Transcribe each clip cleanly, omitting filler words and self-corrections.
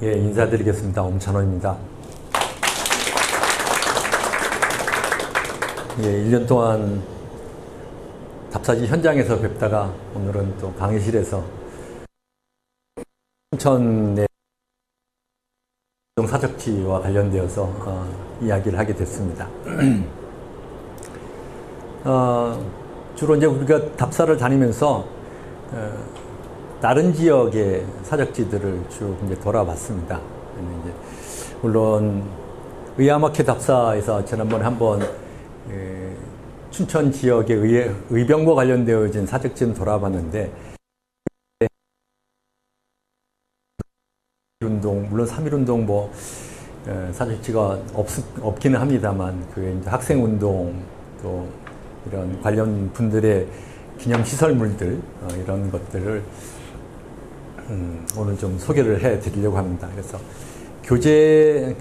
예, 인사드리겠습니다. 엄찬호입니다. 예, 1년 동안 답사지 현장에서 뵙다가 오늘은 또 강의실에서 춘천의 사적지와 관련되어서 이야기를 하게 됐습니다. 주로 이제 우리가 답사를 다니면서 다른 지역의 사적지들을 쭉 이제 돌아봤습니다. 이제 물론 의아마케 답사에서 지난번에 한번 춘천 지역의 의병과 관련되어진 사적지는 돌아봤는데, 운동 물론 3.1운동 뭐 사적지가 없기는 합니다만, 그게 이제 학생운동 또 이런 관련 분들의 기념시설물들 이런 것들을 오늘 좀 소개를 해 드리려고 합니다. 그래서 교재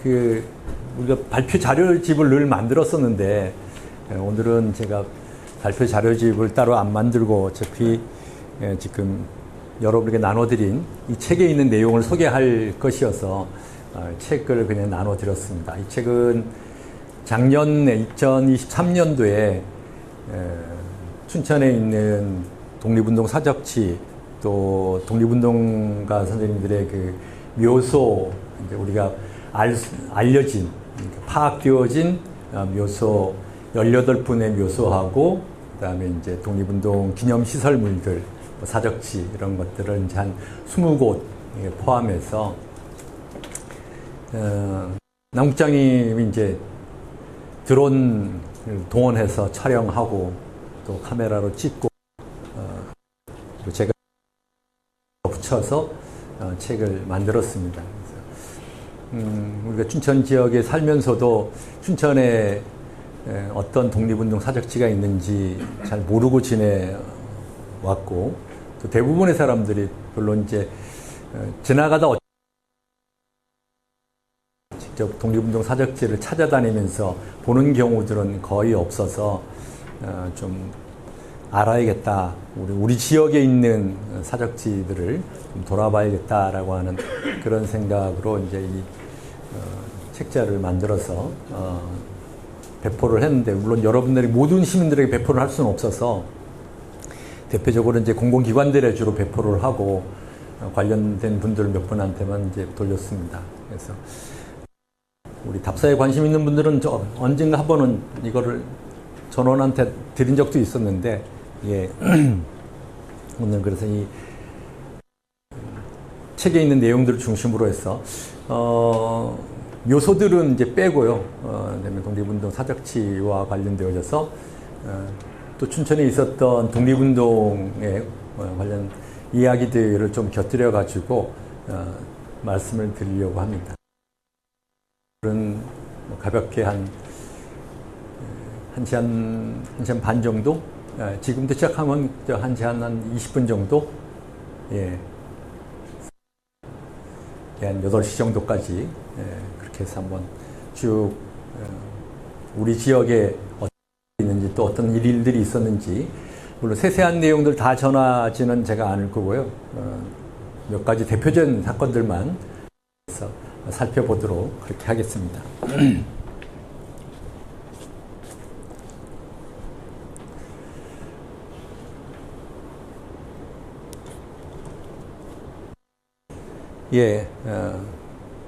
우리가 발표 자료집을 늘 만들었었는데, 오늘은 제가 발표 자료집을 따로 안 만들고 어차피 지금 여러분에게 나눠드린 이 책에 있는 내용을 소개할 것이어서 책을 그냥 나눠드렸습니다. 이 책은 작년에 2023년도에 춘천에 있는 독립운동 사적지, 또 독립운동가 선생님들의 그 묘소, 이제 우리가 알려진, 파악되어진 묘소 18분의 묘소하고, 그 다음에 이제 독립운동 기념시설물들, 사적지 이런 것들을 이제 한 20곳 포함해서 남국장님이 이제 드론을 동원해서 촬영하고 또 카메라로 찍고 그리고 제가 붙여서 책을 만들었습니다. 그래서 우리가 춘천 지역에 살면서도 춘천에 어떤 독립운동 사적지가 있는지 잘 모르고 지내왔고, 또 대부분의 사람들이 물론 이제 지나가다 직접 독립운동 사적지를 찾아다니면서 보는 경우들은 거의 없어서 좀 알아야겠다, 우리 지역에 있는 사적지들을 좀 돌아봐야겠다라고 하는 그런 생각으로 이제 이 책자를 만들어서 배포를 했는데, 물론 여러분들이 모든 시민들에게 배포를 할 수는 없어서 대표적으로 이제 공공기관들에 주로 배포를 하고 관련된 분들 몇 분한테만 이제 돌렸습니다. 그래서 우리 답사에 관심 있는 분들은 언젠가 한 번은 이거를 전원한테 드린 적도 있었는데, 예. 오늘 그래서 이 책에 있는 내용들을 중심으로 해서 묘소들은 이제 빼고요. 그다음에 독립운동 사적지와 관련되어져서 또 춘천에 있었던 독립운동에 관련 이야기들을 좀 곁들여 가지고 말씀을 드리려고 합니다. 오늘은 가볍게 한 1시간 반 정도? 지금부터 시작하면 1시간 한 20분 정도? 예. 한 8시 정도까지 그렇게 해서 한번 쭉 우리 지역에 어떤 일이 있는지, 또 어떤 일들이 있었는지, 물론 세세한 내용들 다 전하지는 제가 않을 거고요. 몇 가지 대표적인 사건들만 해서 살펴보도록 그렇게 하겠습니다. 예,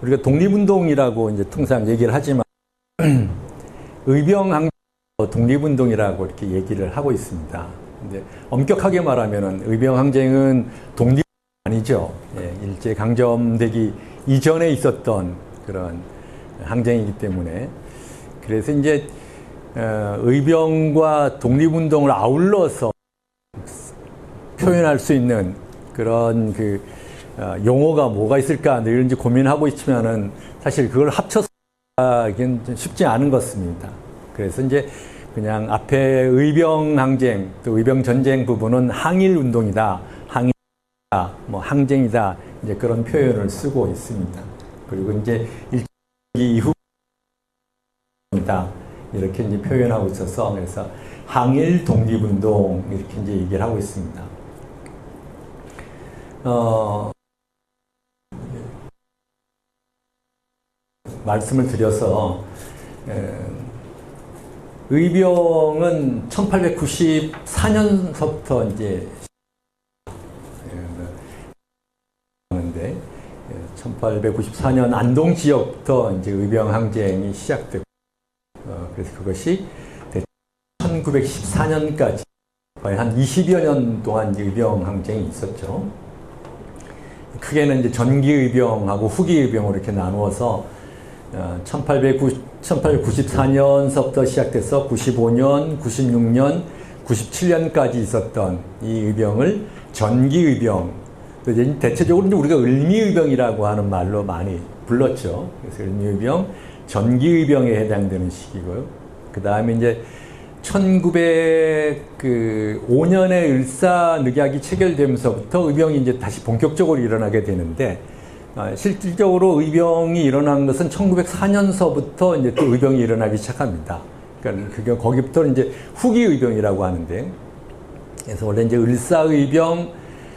우리가 독립운동이라고 이제 통상 얘기를 하지만 의병항쟁 독립운동이라고 이렇게 얘기를 하고 있습니다. 근데 엄격하게 말하면은 의병항쟁은 독립 아니죠. 예, 일제 강점되기 이전에 있었던 그런 항쟁이기 때문에, 그래서 이제 의병과 독립운동을 아울러서 표현할 수 있는 그런 용어가 뭐가 있을까 늘 이제 고민하고 있지만은 사실 그걸 합쳐서 하기는 쉽지 않은 것입니다. 그래서 이제 그냥 앞에 의병항쟁 또 의병전쟁 부분은 항일운동이다, 항일이다, 뭐 항쟁이다, 이제 그런 표현을 쓰고 있습니다. 그리고 이제 일제기 이후입니다, 이렇게 이제 표현하고 있어서, 그래서 항일 독립운동 이렇게 이제 얘기를 하고 있습니다. 말씀을 드려서 의병은 1894년서부터 이제 하는데 1894년 안동 지역부터 이제 의병 항쟁이 시작됐고 그래서 그것이 1914년까지 거의 한 20여 년 동안 이제 의병 항쟁이 있었죠. 크게는 이제 전기 의병하고 후기 의병으로 이렇게 나누어서 1894년서부터 시작돼서 95년, 96년, 97년까지 있었던 이 의병을 전기 의병, 대체적으로 이제 우리가 을미의병이라고 하는 말로 많이 불렀죠. 그래서 을미의병, 전기의병에 해당되는 시기고요. 그 다음에 이제 1905년에 을사늑약이 체결되면서부터 의병이 이제 다시 본격적으로 일어나게 되는데, 실질적으로 의병이 일어난 것은 1904년서부터 이제 또 의병이 일어나기 시작합니다. 그러니까 그게 거기부터 이제 후기 의병이라고 하는데, 그래서 원래 이제 을사의병,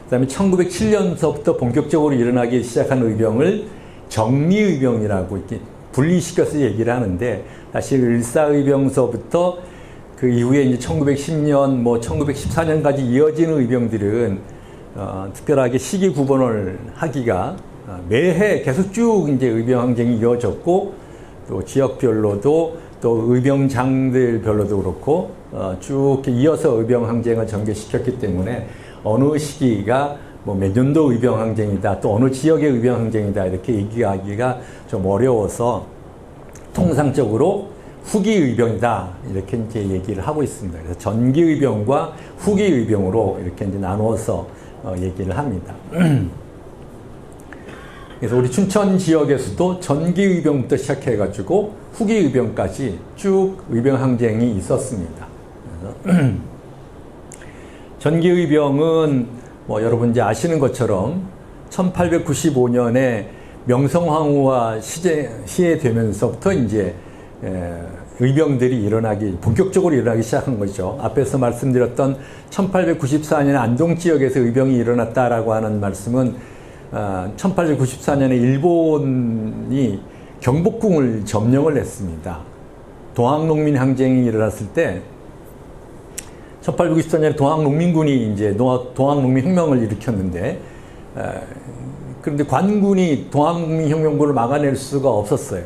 그다음에 1907년서부터 본격적으로 일어나기 시작한 의병을 정미의병이라고 이렇게 분리시켜서 얘기를 하는데, 사실 을사의병서부터 그 이후에 이제 1910년, 뭐 1914년까지 이어지는 의병들은 특별하게 시기 구분을 하기가 매해 계속 쭉 이제 의병 항쟁이 이어졌고, 또 지역별로도 또 의병장들별로도 그렇고 쭉 이어서 의병 항쟁을 전개시켰기 때문에 어느 시기가 뭐 몇 년도 의병 항쟁이다, 또 어느 지역의 의병 항쟁이다 이렇게 얘기하기가 좀 어려워서 통상적으로 후기 의병이다 이렇게 이제 얘기를 하고 있습니다. 그래서 전기 의병과 후기 의병으로 이렇게 이제 나누어서 얘기를 합니다. 그래서 우리 춘천 지역에서도 전기 의병부터 시작해가지고 후기 의병까지 쭉 의병 항쟁이 있었습니다. 그래서 전기 의병은 뭐 여러분 이제 아시는 것처럼 1895년에 명성황후가 시해되면서부터 이제 의병들이 본격적으로 일어나기 시작한 거죠. 앞에서 말씀드렸던 1894년에 안동 지역에서 의병이 일어났다라고 하는 말씀은 1894년에 일본이 경복궁을 점령을 했습니다. 동학농민 항쟁이 일어났을 때 1894년에 동학농민군이 이제 동학농민혁명을 일으켰는데, 그런데 관군이 동학농민혁명군을 막아낼 수가 없었어요.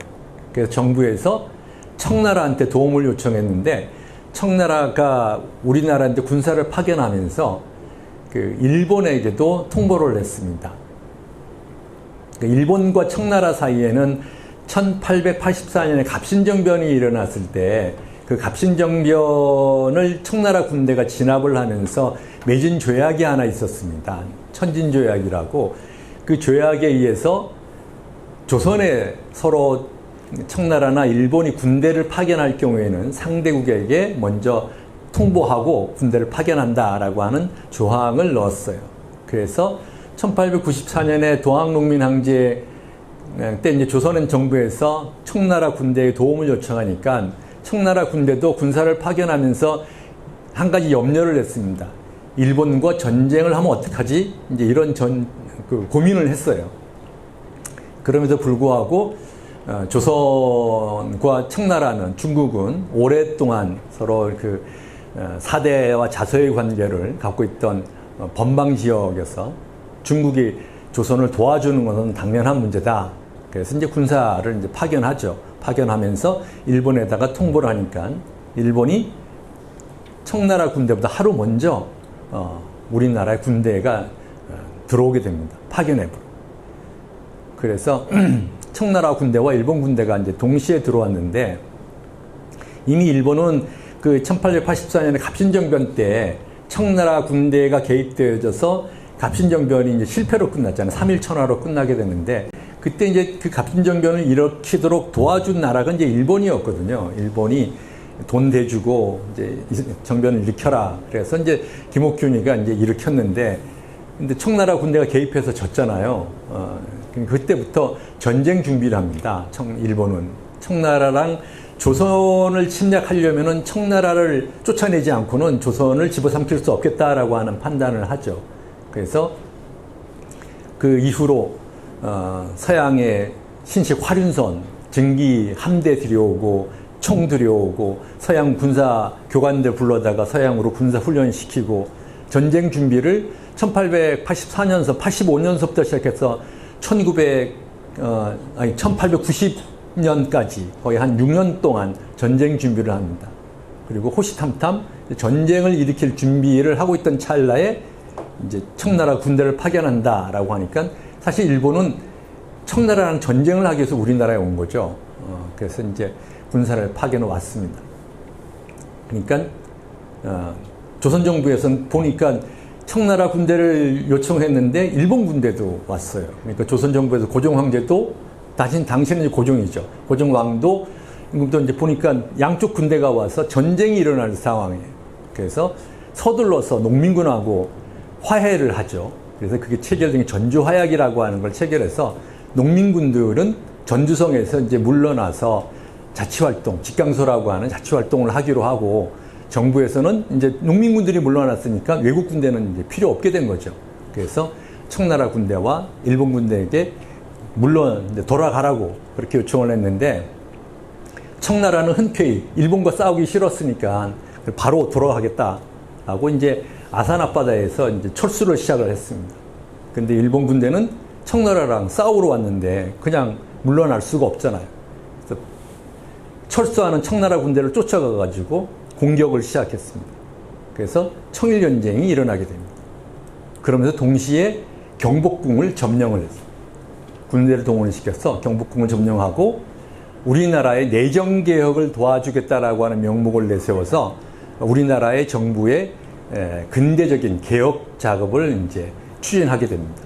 그래서 정부에서 청나라한테 도움을 요청했는데, 청나라가 우리나라한테 군사를 파견하면서 그 일본에게도 통보를 했습니다. 일본과 청나라 사이에는 1884년에 갑신정변이 일어났을 때 그 갑신정변을 청나라 군대가 진압을 하면서 맺은 조약이 하나 있었습니다. 천진조약이라고. 그 조약에 의해서 조선에 서로 청나라나 일본이 군대를 파견할 경우에는 상대국에게 먼저 통보하고 군대를 파견한다라고 하는 조항을 넣었어요. 그래서 1894년에 동학농민 항쟁 때 이제 조선 정부에서 청나라 군대에 도움을 요청하니까 청나라 군대도 군사를 파견하면서 한 가지 염려를 했습니다. 일본과 전쟁을 하면 어떡하지? 이제 이런 고민을 했어요. 그럼에도 불구하고 조선과 청나라는, 중국은 오랫동안 서로 그 사대와 자서의 관계를 갖고 있던 번방 지역에서 중국이 조선을 도와주는 것은 당연한 문제다. 그래서 이제 군사를 이제 파견하죠. 파견하면서 일본에다가 통보를 하니까 일본이 청나라 군대보다 하루 먼저 우리나라의 군대가 들어오게 됩니다. 파견해버려. 그래서 청나라 군대와 일본 군대가 이제 동시에 들어왔는데, 이미 일본은 그 1884년에 갑신정변 때 청나라 군대가 개입되어져서 갑신정변이 이제 실패로 끝났잖아요. 3일 천하로 끝나게 되는데, 그때 이제 그 갑신정변을 일으키도록 도와준 나라가 이제 일본이었거든요. 일본이 돈 대주고 이제 정변을 일으켜라. 그래서 이제 김옥균이가 이제 일으켰는데, 근데 청나라 군대가 개입해서 졌잖아요. 그때부터 전쟁 준비를 합니다. 일본은 청나라랑 조선을 침략하려면은 청나라를 쫓아내지 않고는 조선을 집어삼킬 수 없겠다라고 하는 판단을 하죠. 그래서 그 이후로 서양의 신식 화륜선, 증기 함대 들여오고 총 들여오고 서양 군사 교관들 불러다가 서양으로 군사 훈련시키고 전쟁 준비를 1884년서 85년서부터 시작해서 1890년까지 거의 한 6년 동안 전쟁 준비를 합니다. 그리고 호시탐탐 전쟁을 일으킬 준비를 하고 있던 찰나에 이제 청나라 군대를 파견한다라고 하니까 사실 일본은 청나라랑 전쟁을 하기 위해서 우리나라에 온 거죠. 그래서 이제 군사를 파견해 왔습니다. 그러니까 조선 정부에서는 보니까 청나라 군대를 요청했는데 일본 군대도 왔어요. 그러니까 조선 정부에서 고종 황제도 당신은 고종이죠. 고종 왕도 이제 보니까 양쪽 군대가 와서 전쟁이 일어날 상황이에요. 그래서 서둘러서 농민군하고 화해를 하죠. 그래서 그게 체결된 전주화약이라고 하는 걸 체결해서 농민군들은 전주성에서 이제 물러나서 자치활동, 직강소라고 하는 자치활동을 하기로 하고 정부에서는 이제 농민군들이 물러났으니까 외국 군대는 이제 필요 없게 된 거죠. 그래서 청나라 군대와 일본 군대에게 물론 이제 돌아가라고 그렇게 요청을 했는데 청나라는 흔쾌히 일본과 싸우기 싫었으니까 바로 돌아가겠다라고 이제 아산 앞바다에서 이제 철수를 시작을 했습니다. 근데 일본 군대는 청나라랑 싸우러 왔는데 그냥 물러날 수가 없잖아요. 그래서 철수하는 청나라 군대를 쫓아가가지고 공격을 시작했습니다. 그래서 청일전쟁이 일어나게 됩니다. 그러면서 동시에 경복궁을 점령을 했어요. 군대를 동원시켜서 경복궁을 점령하고 우리나라의 내정개혁을 도와주겠다라고 하는 명목을 내세워서 우리나라의 정부의 근대적인 개혁 작업을 이제 추진하게 됩니다.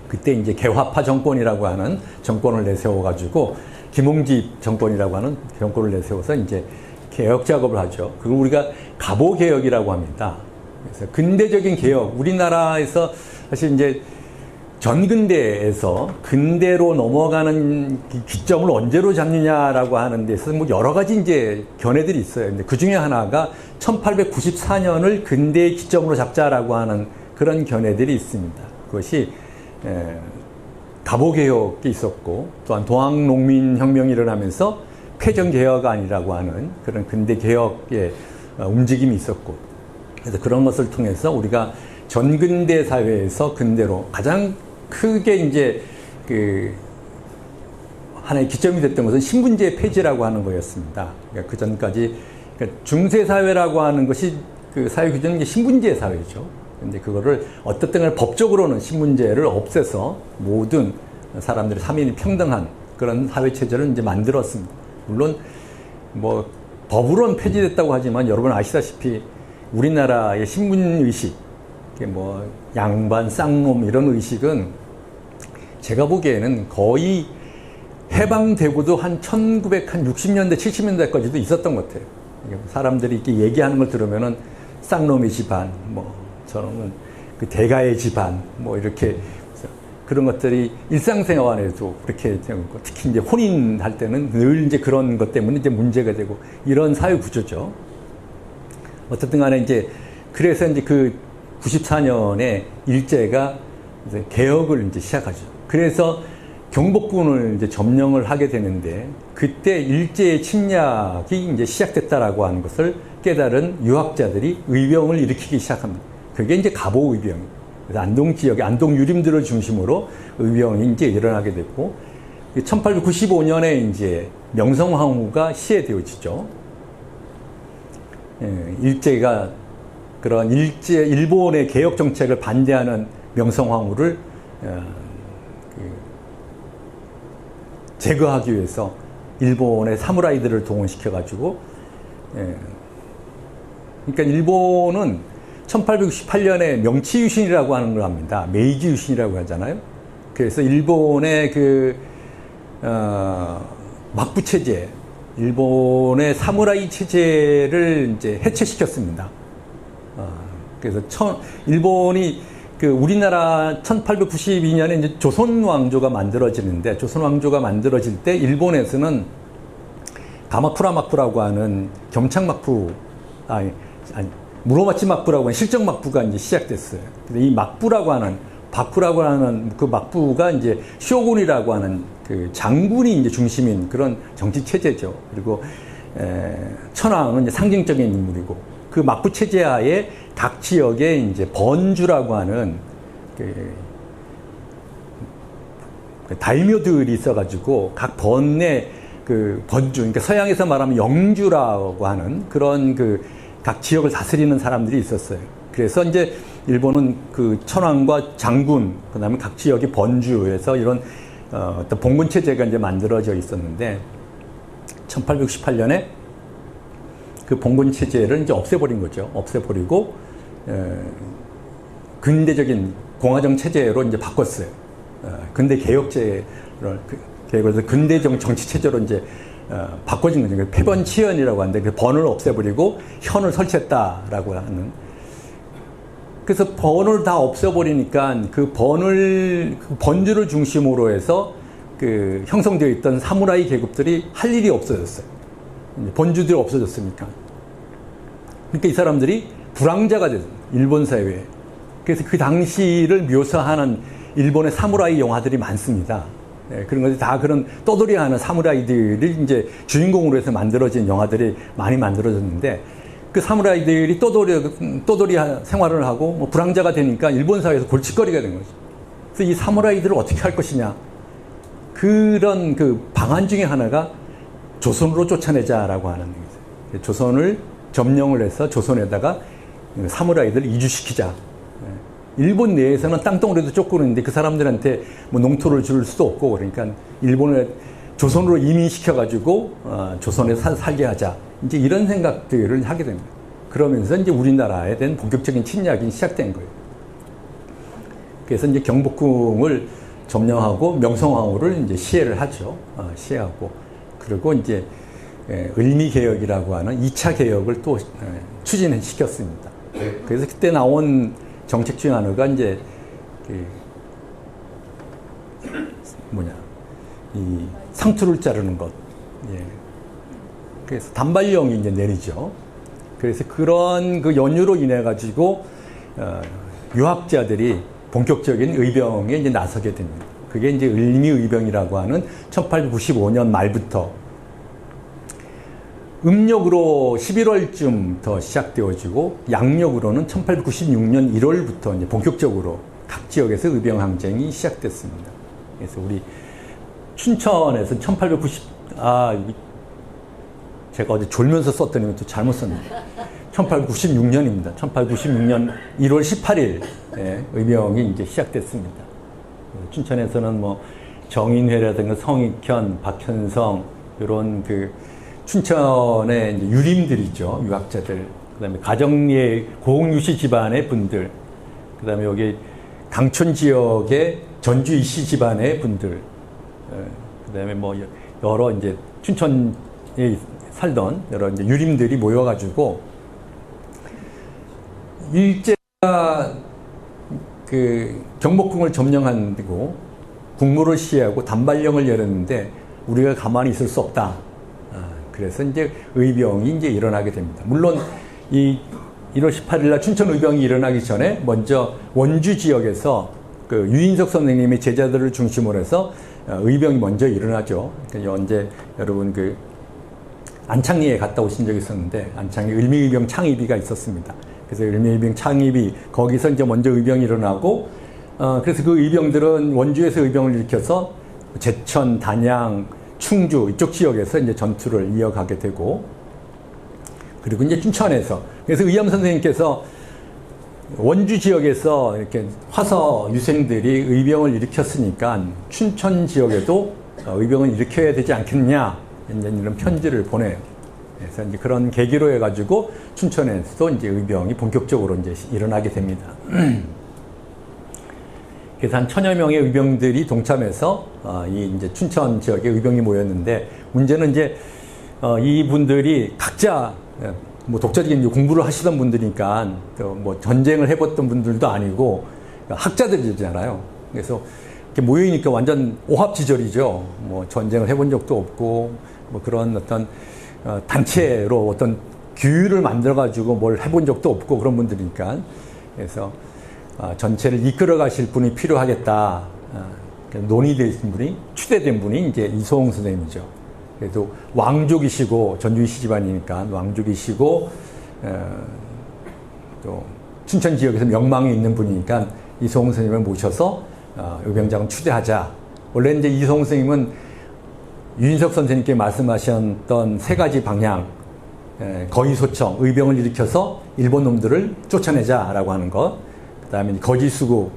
그때 이제 개화파 정권이라고 하는 정권을 내세워가지고 김홍집 정권이라고 하는 정권을 내세워서 이제 개혁 작업을 하죠. 그걸 우리가 갑오개혁이라고 합니다. 그래서 근대적인 개혁, 우리나라에서 사실 이제 전근대에서 근대로 넘어가는 기점을 언제로 잡느냐라고 하는 데서 뭐 여러 가지 이제 견해들이 있어요. 근데 그 중에 하나가 1894년을 근대의 기점으로 잡자라고 하는 그런 견해들이 있습니다. 그것이 갑오개혁이 있었고 또한 동학농민혁명이 일어나면서 폐정개혁안이라고 하는 그런 근대개혁의 움직임이 있었고 그래서 그런 것을 통해서 우리가 전근대 사회에서 근대로 가장 크게 이제 그 하나의 기점이 됐던 것은 신분제 폐지라고 하는 거였습니다. 그러니까 그 전까지 그러니까 중세 사회라고 하는 것이 그 사회 규정이 신분제 사회죠. 근데 그거를 어떻든 간에 법적으로는 신분제를 없애서 모든 사람들이 사민이 평등한 그런 사회 체제를 이제 만들었습니다. 물론 뭐 법으로는 폐지됐다고 하지만 여러분 아시다시피 우리나라의 신분 의식, 뭐 양반, 쌍놈 이런 의식은 제가 보기에는 거의 해방되고도 한 1960년대, 70년대까지도 있었던 것 같아요. 사람들이 이렇게 얘기하는 걸 들으면은 쌍놈의 집안, 뭐 저는 그 대가의 집안, 뭐 이렇게 그런 것들이 일상생활에도 그렇게 되고 특히 이제 혼인할 때는 늘 이제 그런 것 때문에 이제 문제가 되고 이런 사회 구조죠. 어쨌든 간에 이제 그래서 이제 그 94년에 일제가 이제 개혁을 이제 시작하죠. 그래서 경복궁을 이제 점령을 하게 되는데 그때 일제의 침략이 이제 시작됐다라고 하는 것을 깨달은 유학자들이 의병을 일으키기 시작합니다. 그게 이제 갑오의병. 그래서 안동 지역의 안동 유림들을 중심으로 의병이 이제 일어나게 됐고 1895년에 이제 명성황후가 시해되어지죠. 일제가 그런 일본의 개혁 정책을 반대하는 명성황후를 제거하기 위해서 일본의 사무라이들을 동원시켜가지고, 그러니까 일본은 1868년에 명치유신이라고 하는 걸 합니다. 메이지 유신이라고 하잖아요. 그래서 일본의 막부 체제, 일본의 사무라이 체제를 이제 해체시켰습니다. 그래서 일본이 우리나라 1892년에 이제 조선 왕조가 만들어지는데 조선 왕조가 만들어질 때 일본에서는 가마쿠라 막부라고 하는 겸창 막부, 무로마치 막부라고 하는 실정 막부가 이제 시작됐어요. 이 막부라고 하는 바쿠라고 하는 그 막부가 이제 쇼군이라고 하는 그 장군이 이제 중심인 그런 정치 체제죠. 그리고 천황은 이제 상징적인 인물이고 그 막부 체제 하에 각 지역에 이제 번주라고 하는 그 다이묘들이 있어가지고 각 번의 그 번주, 그러니까 서양에서 말하면 영주라고 하는 그런 그 각 지역을 다스리는 사람들이 있었어요. 그래서 이제 일본은 그 천황과 장군, 그 다음에 각 지역의 번주에서 이런 어떤 봉건 체제가 이제 만들어져 있었는데 1868년에 그 봉건 체제를 이제 없애버린 거죠. 없애버리고 근대적인 공화정 체제로 이제 바꿨어요. 근대 개혁제를 그래서 근대적 정치 체제로 이제 바꿔진 거죠. 폐번치현이라고 하는데 그 번을 없애버리고 현을 설치했다라고 하는. 그래서 번을 다 없애버리니까 그 번주를 중심으로 해서 그 형성되어 있던 사무라이 계급들이 할 일이 없어졌어요. 번주들이 없어졌으니까. 그러니까 이 사람들이 불황자가 됐어요. 일본 사회에. 그래서 그 당시를 묘사하는 일본의 사무라이 영화들이 많습니다. 그런 것이 다 그런 떠돌이하는 사무라이들이 이제 주인공으로 해서 만들어진 영화들이 많이 만들어졌는데 그 사무라이들이 떠돌이 생활을 하고 뭐 불황자가 되니까 일본 사회에서 골칫거리가 된 거죠. 그래서 이 사무라이들을 어떻게 할 것이냐. 그런 그 방안 중에 하나가 조선으로 쫓아내자라고 하는 거예요. 조선을 점령을 해서 조선에다가 사무라이들을 이주시키자. 일본 내에서는 땅덩어리도 쫓고 있는데 그 사람들한테 뭐 농토를 줄 수도 없고 그러니까 일본을 조선으로 이민시켜가지고 조선에 살게 하자. 이제 이런 생각들을 하게 됩니다. 그러면서 이제 우리나라에 대한 본격적인 침략이 시작된 거예요. 그래서 이제 경복궁을 점령하고 명성황후를 이제 시해를 하죠. 시해하고. 그리고 이제 을미개혁이라고 하는 2차 개혁을 또 추진시켰습니다. 그래서 그때 나온 정책 중에 하나가 이제 이 상투를 자르는 것. 예. 그래서 단발령이 이제 내리죠. 그래서 그런 그 연유로 인해 가지고 유학자들이 본격적인 의병에 이제 나서게 됩니다. 그게 이제 을미의병이라고 하는 1895년 말부터 음력으로 11월쯤부터 시작되어지고 양력으로는 1896년 1월부터 이제 본격적으로 각 지역에서 의병 항쟁이 시작됐습니다. 그래서 우리 춘천에서 제가 어제 졸면서 썼더니 또 잘못 썼네요. 1896년입니다. 1896년 1월 18일 의병이 이제 시작됐습니다. 춘천에서는 뭐 정인회라든가 성익현, 박현성 이런 그 춘천의 이제 유림들이죠. 유학자들. 그다음에 가정예 고흥유씨 집안의 분들. 그다음에 여기 강촌 지역의 전주 이씨 집안의 분들. 그다음에 뭐 여러 이제 춘천에 살던 여러 이제 유림들이 모여가지고 일제가 그 경복궁을 점령하고 국무를 시해하고 단발령을 내렸는데 우리가 가만히 있을 수 없다. 그래서 이제 의병이 이제 일어나게 됩니다. 물론 이 1월 18일 날 춘천 의병이 일어나기 전에 먼저 원주 지역에서 그 유인석 선생님의 제자들을 중심으로 해서 의병이 먼저 일어나죠. 언제 여러분 그 안창리에 갔다 오신 적이 있었는데 안창리 을미의병 창의비가 있었습니다. 그래서 을미의병 창의비 거기서 이제 먼저 의병이 일어나고 그래서 그 의병들은 원주에서 의병을 일으켜서 제천, 단양, 충주 이쪽 지역에서 이제 전투를 이어가게 되고 그리고 이제 춘천에서 그래서 의암 선생님께서 원주 지역에서 이렇게 화서 유생들이 의병을 일으켰으니까 춘천 지역에도 의병을 일으켜야 되지 않겠냐 이런 편지를 보내요. 그래서 이제 그런 계기로 해가지고 춘천에서도 이제 의병이 본격적으로 이제 일어나게 됩니다. 그래서 한 1000여 명의 의병들이 동참해서 이 이제 춘천 지역에 의병이 모였는데 문제는 이제 이분들이 각자 뭐 독자적인 공부를 하시던 분들이니까 또 뭐 전쟁을 해봤던 분들도 아니고 학자들이잖아요. 그래서 이렇게 모이니까 완전 오합지졸이죠. 뭐 전쟁을 해본 적도 없고 뭐 그런 어떤 단체로 어떤 규율을 만들어가지고 뭘 해본 적도 없고 그런 분들이니까 그래서 전체를 이끌어 가실 분이 필요하겠다. 논의되신 분이, 추대된 분이 이제 이소홍 선생님이죠. 그래도 왕족이시고, 전주시 집안이니까 왕족이시고, 또 춘천 지역에서 명망이 있는 분이니까 이소홍 선생님을 모셔서 의병장을 추대하자. 원래 이제 이소홍 선생님은 유인석 선생님께 말씀하셨던 세 가지 방향, 거의소청, 의병을 일으켜서 일본 놈들을 쫓아내자라고 하는 것, 그 다음에 거지수국,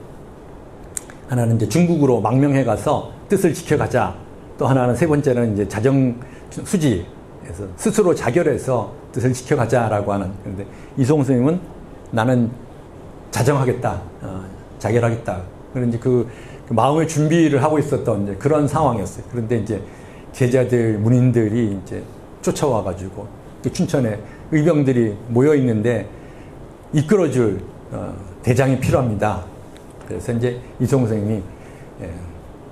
하나는 이제 중국으로 망명해 가서 뜻을 지켜가자. 또 하나는 세 번째는 이제 자정수지, 그래서 스스로 자결해서 뜻을 지켜가자라고 하는. 그런데 이소홍 선생님은 나는 자정하겠다, 자결하겠다. 그런데 그 마음의 준비를 하고 있었던 이제 그런 상황이었어요. 그런데 이제 제자들, 문인들이 이제 쫓아와가지고 춘천에 의병들이 모여 있는데 이끌어줄 대장이 필요합니다. 그래서 이제 이소홍 선생님이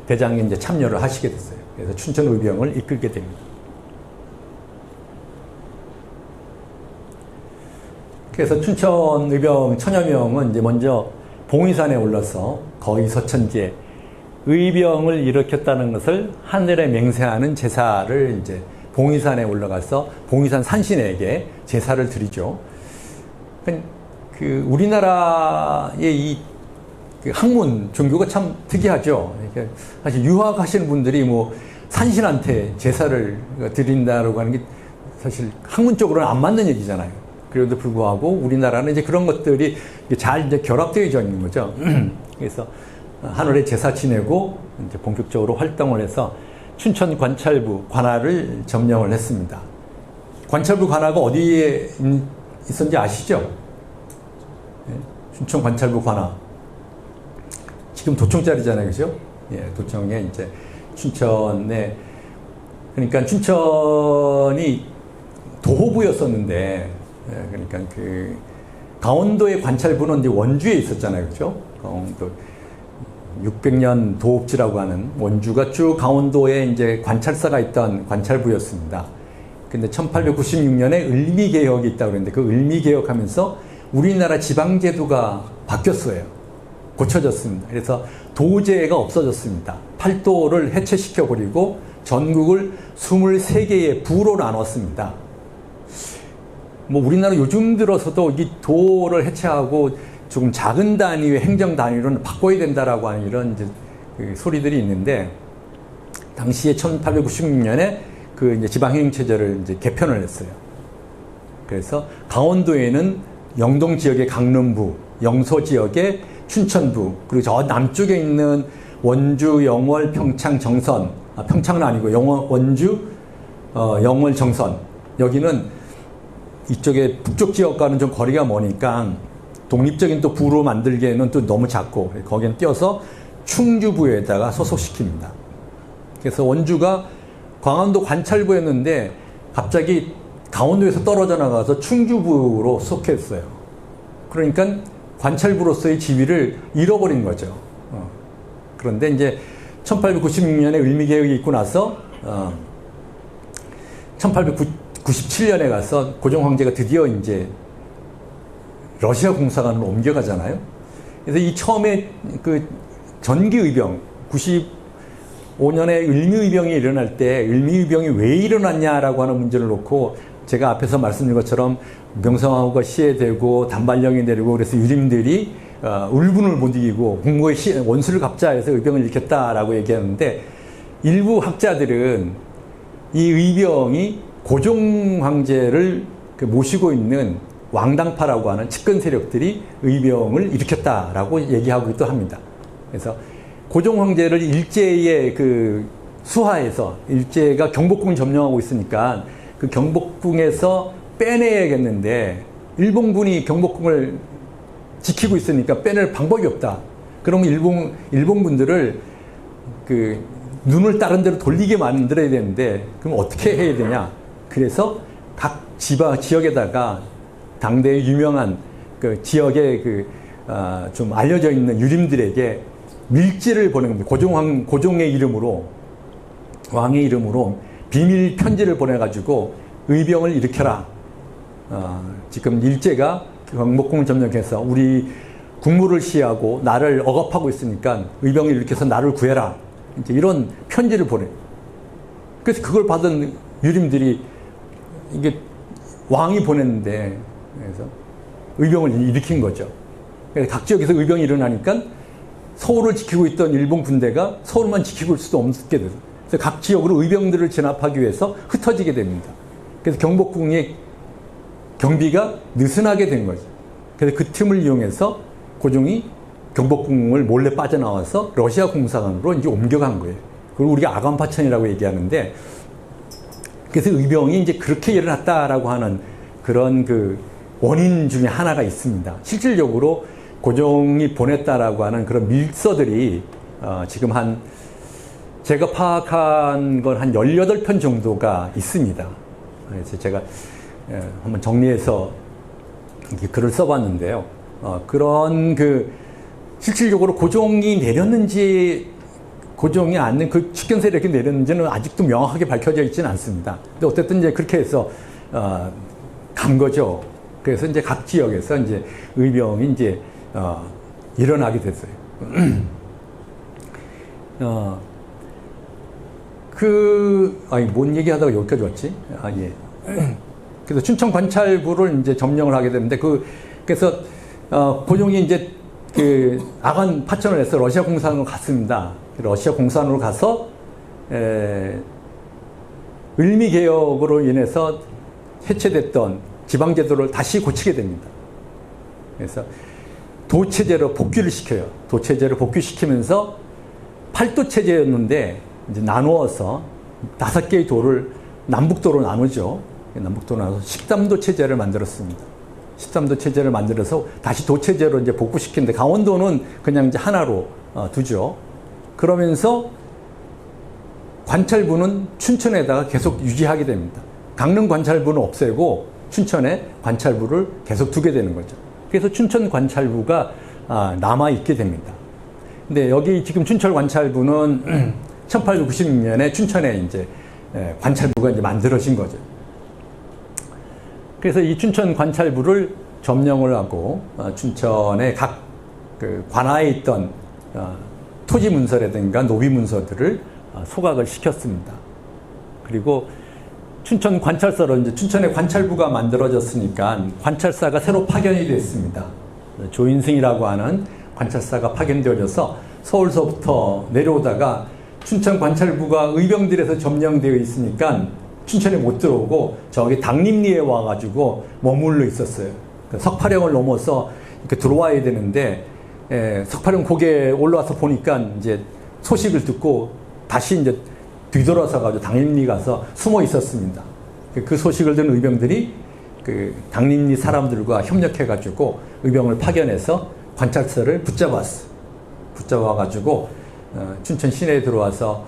대장에 이제 참여를 하시게 됐어요. 그래서 춘천 의병을 이끌게 됩니다. 그래서 춘천 의병 천여 명은 이제 먼저 봉의산에 올라서 거의 서천지에 의병을 일으켰다는 것을 하늘에 맹세하는 제사를 이제 봉의산에 올라가서 봉의산 산신에게 제사를 드리죠. 그 우리나라의 이 학문 종교가 참 특이하죠. 사실 유학하시는 분들이 뭐 산신한테 제사를 드린다라고 하는 게 사실 학문적으로는 안 맞는 얘기잖아요. 그래도 불구하고 우리나라는 이제 그런 것들이 잘 이제 결합되어 있는 거죠. 그래서 하늘에 제사 지내고 이제 본격적으로 활동을 해서 춘천 관찰부 관할을 점령을 했습니다. 관찰부 관할가 어디에 있었는지 아시죠? 춘천 관찰부 관할. 지금 도청자리잖아요, 그죠? 예, 도청에 이제 춘천에, 그러니까 춘천이 도호부였었는데, 그러니까 그 강원도의 관찰부는 이제 원주에 있었잖아요, 그죠? 강원도 600년 도읍지라고 하는 원주가 쭉 강원도에 이제 관찰사가 있던 관찰부였습니다. 근데 1896년에 을미개혁이 있다고 그랬는데 그 을미개혁하면서 우리나라 지방제도가 바뀌었어요. 고쳐졌습니다. 그래서 도제가 없어졌습니다. 팔도를 해체시켜버리고 전국을 23개의 부로 나눴습니다. 뭐 우리나라 요즘 들어서도 이 도를 해체하고 조금 작은 단위의 행정 단위로는 바꿔야 된다라고 하는 이런 이제 그 소리들이 있는데, 당시에 1896년에 그 이제 지방행정체제를 이제 개편을 했어요. 그래서 강원도에는 영동 지역의 강릉부, 영서 지역의 춘천부, 그리고 저 남쪽에 있는 원주, 영월, 평창, 정선, 평창은 아니고 원주, 영월, 정선, 여기는 이쪽에 북쪽 지역과는 좀 거리가 머니까 독립적인 또 부로 만들기에는 또 너무 작고, 거기는 띄어서 충주부에다가 소속시킵니다. 그래서 원주가 강원도 관찰부였는데 갑자기 강원도에서 떨어져 나가서 충주부로 속했어요. 그러니까 관찰부로서의 지위를 잃어버린 거죠. 그런데 이제 1896년에 을미개혁이 있고 나서 1897년에 가서 고종 황제가 드디어 이제 러시아 공사관으로 옮겨가잖아요. 그래서 이 처음에 그 전기의병 95년에 을미의병이 일어날 때 을미의병이 왜 일어났냐라고 하는 문제를 놓고, 제가 앞에서 말씀드린 것처럼 명성황후가 시해되고 단발령이 내리고 그래서 유림들이 울분을 못 이기고 공고의 원수를 갚자 해서 의병을 일으켰다라고 얘기하는데, 일부 학자들은 이 의병이 고종 황제를 모시고 있는 왕당파라고 하는 측근 세력들이 의병을 일으켰다라고 얘기하기도 합니다. 그래서 고종 황제를 일제의 그 수하에서, 일제가 경복궁을 점령하고 있으니까 그 경복궁에서 빼내야겠는데 일본군이 경복궁을 지키고 있으니까 빼낼 방법이 없다. 그러면 일본군들을 그 눈을 다른 데로 돌리게 만들어야 되는데 그럼 어떻게 해야 되냐? 그래서 각 지역에다가 당대의 유명한 그 지역의 좀 알려져 있는 유림들에게 밀지를 보낸 겁니다. 고종의 이름으로, 왕의 이름으로 비밀 편지를 보내가지고 의병을 일으켜라. 지금 일제가 경복궁을 점령해서 우리 국무를 시하고 나를 억압하고 있으니까 의병을 일으켜서 나를 구해라. 이제 이런 편지를 보내. 그래서 그걸 받은 유림들이 이게 왕이 보냈는데 그래서 의병을 일으킨 거죠. 그래서 각 지역에서 의병이 일어나니까 서울을 지키고 있던 일본 군대가 서울만 지키고 있을 수도 없게 돼서 그래서 각 지역으로 의병들을 진압하기 위해서 흩어지게 됩니다. 그래서 경복궁의 경비가 느슨하게 된 거죠. 그래서 그 틈을 이용해서 고종이 경복궁을 몰래 빠져나와서 러시아 공사관으로 이제 옮겨간 거예요. 그걸 우리가 아간파천이라고 얘기하는데, 그래서 의병이 이제 그렇게 일어났다라고 하는 그런 그 원인 중에 하나가 있습니다. 실질적으로 고종이 보냈다라고 하는 그런 밀서들이 지금 제가 파악한 건 한 18편 정도가 있습니다. 그래서 제가 한번 정리해서 글을 써봤는데요. 그런 실질적으로 고종이 내렸는지 고종이 않는 그 축견세를 이렇게 내렸는지는 아직도 명확하게 밝혀져 있지는 않습니다. 근데 어쨌든 이제 그렇게 해서 간 거죠. 그래서 이제 각 지역에서 이제 의병이 이제 일어나게 됐어요. 뭔 얘기하다가 여기까지 왔지? 예. 그래서 춘천 관찰부를 이제 점령을 하게 되는데 그래서 고종이 이제 아간 파천을 해서 러시아 공산으로 갔습니다. 러시아 공산으로 가서 을미 개혁으로 인해서 해체됐던 지방 제도를 다시 고치게 됩니다. 그래서 도체제로 복귀를 시켜요. 도체제를 복귀시키면서 팔도 체제였는데 이제 나누어서 5개의 도를 남북도로 나누죠. 남북도로 나눠서 13도 체제를 만들었습니다. 13도 체제를 만들어서 다시 도체제로 이제 복구시키는데 강원도는 그냥 이제 하나로 두죠. 그러면서 관찰부는 춘천에다가 계속 유지하게 됩니다. 강릉 관찰부는 없애고 춘천에 관찰부를 계속 두게 되는 거죠. 그래서 춘천 관찰부가 남아있게 됩니다. 근데 여기 지금 춘천 관찰부는 1896년에 춘천에 이제 관찰부가 이제 만들어진 거죠. 그래서 이 춘천 관찰부를 점령을 하고 춘천의 각 관하에 있던 토지 문서라든가 노비 문서들을 소각을 시켰습니다. 그리고 춘천 관찰사로 이제 춘천에 관찰부가 만들어졌으니까 관찰사가 새로 파견이 됐습니다. 조인승이라고 하는 관찰사가 파견되어져서 서울서부터 내려오다가 춘천 관찰부가 의병들에서 점령되어 있으니까 춘천에 못 들어오고 저기 당림리에 와가지고 머물러 있었어요. 석파령을 넘어서 이렇게 들어와야 되는데 석파령 고개 올라와서 보니까 이제 소식을 듣고 다시 이제 뒤돌아서 가지고 당림리 가서 숨어 있었습니다. 그 소식을 듣는 의병들이 그 당림리 사람들과 협력해가지고 의병을 파견해서 관찰사를 붙잡아가지고 춘천 시내에 들어와서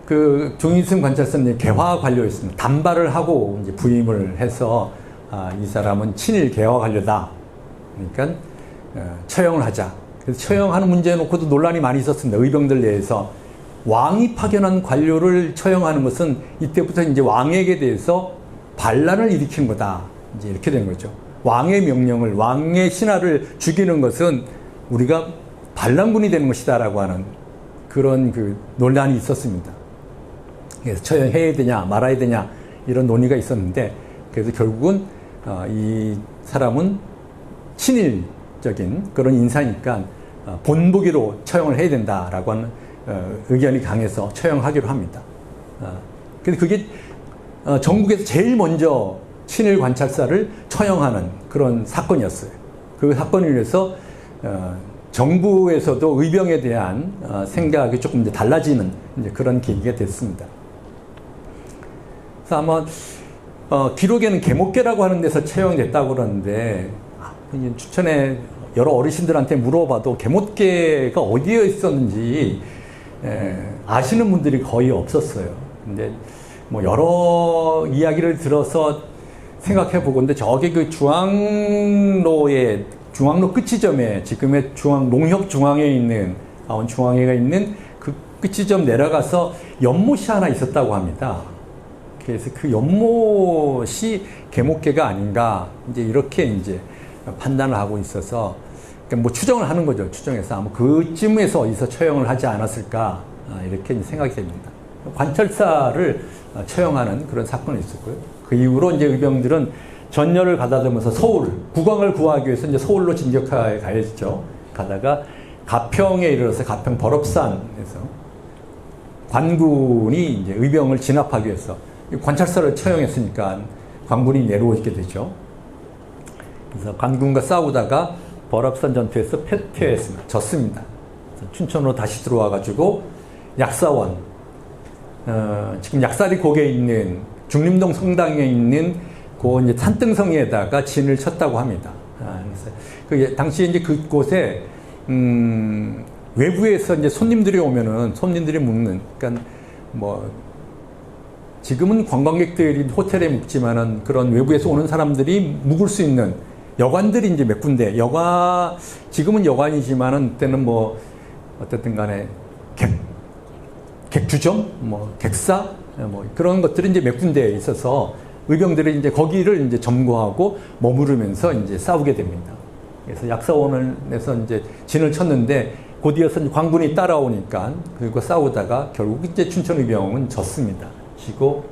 그 조인승 관찰사님 개화 관료였습니다. 단발을 하고 이제 부임을 해서 이 사람은 친일 개화 관료다. 그러니까 처형을 하자. 그래서 처형하는 문제에 놓고도 논란이 많이 있었습니다. 의병들 내에서 왕이 파견한 관료를 처형하는 것은 이때부터 이제 왕에게 대해서 반란을 일으키는 거다. 이제 이렇게 된 거죠. 왕의 명령을, 왕의 신하를 죽이는 것은 우리가 반란군이 되는 것이다라고 하는 그런 논란이 있었습니다. 그래서 처형해야 되냐 말아야 되냐 이런 논의가 있었는데, 그래서 결국은 이 사람은 친일적인 그런 인사니까 본보기로 처형을 해야 된다라고 하는 의견이 강해서 처형하기로 합니다. 그래서 그게 전국에서 제일 먼저 친일 관찰사를 처형하는 그런 사건이었어요. 그 사건을 위해서 정부에서도 의병에 대한 생각이 조금 이제 달라지는 이제 그런 계기가 됐습니다. 그래서 아마 기록에는 계목계라고 하는 데서 처형됐다고 그러는데, 추천에 여러 어르신들한테 물어봐도 계목계가 어디에 있었는지 아시는 분들이 거의 없었어요. 근데 뭐 여러 이야기를 들어서 생각해 보건데, 저게 그 중앙로 끝지점에, 지금의 농협 중앙에 있는, 아원 중앙에가 있는 그 끝지점 내려가서 연못이 하나 있었다고 합니다. 그래서 그 연못이 계목계가 아닌가, 이제 이렇게 이제 판단을 하고 있어서, 그러니까 뭐 추정을 하는 거죠. 추정해서 아마 그쯤에서 어디서 처형을 하지 않았을까 이렇게 생각이 됩니다. 관철사를 처형하는 그런 사건이 있었고요. 그 이후로 이제 의병들은 전열을 가다듬어서 서울, 국왕을 구하기 위해서 이제 서울로 진격하여 가야죠. 가다가 가평에 이르러서 가평 버럽산에서 관군이 이제 의병을 진압하기 위해서 관찰사를 처형했으니까 관군이 내려오게 되죠. 그래서 관군과 싸우다가 버럽산 전투에서 패퇴했습니다. 졌습니다. 춘천으로 다시 들어와가지고 약사원, 지금 약사리 곡에 있는 중림동 성당에 있는 그 이제 산등성에다가 진을 쳤다고 합니다. 그래서 그 당시에 이제 그곳에 외부에서 이제 손님들이 오면은 손님들이 묵는, 그러니까 뭐 지금은 관광객들이 호텔에 묵지만은 그런 외부에서 오는 사람들이 묵을 수 있는 여관들이 이제 몇 군데, 지금은 여관이지만은 그때는 뭐 어쨌든 간에 객주점, 뭐 객사, 뭐 그런 것들이 이제 몇 군데에 있어서 의병들이 이제 거기를 이제 점거하고 머무르면서 이제 싸우게 됩니다. 그래서 약사원에서 이제 진을 쳤는데 곧이어서 이제 관군이 따라오니까 그리고 싸우다가 결국 이제 춘천 의병은 졌습니다. 지고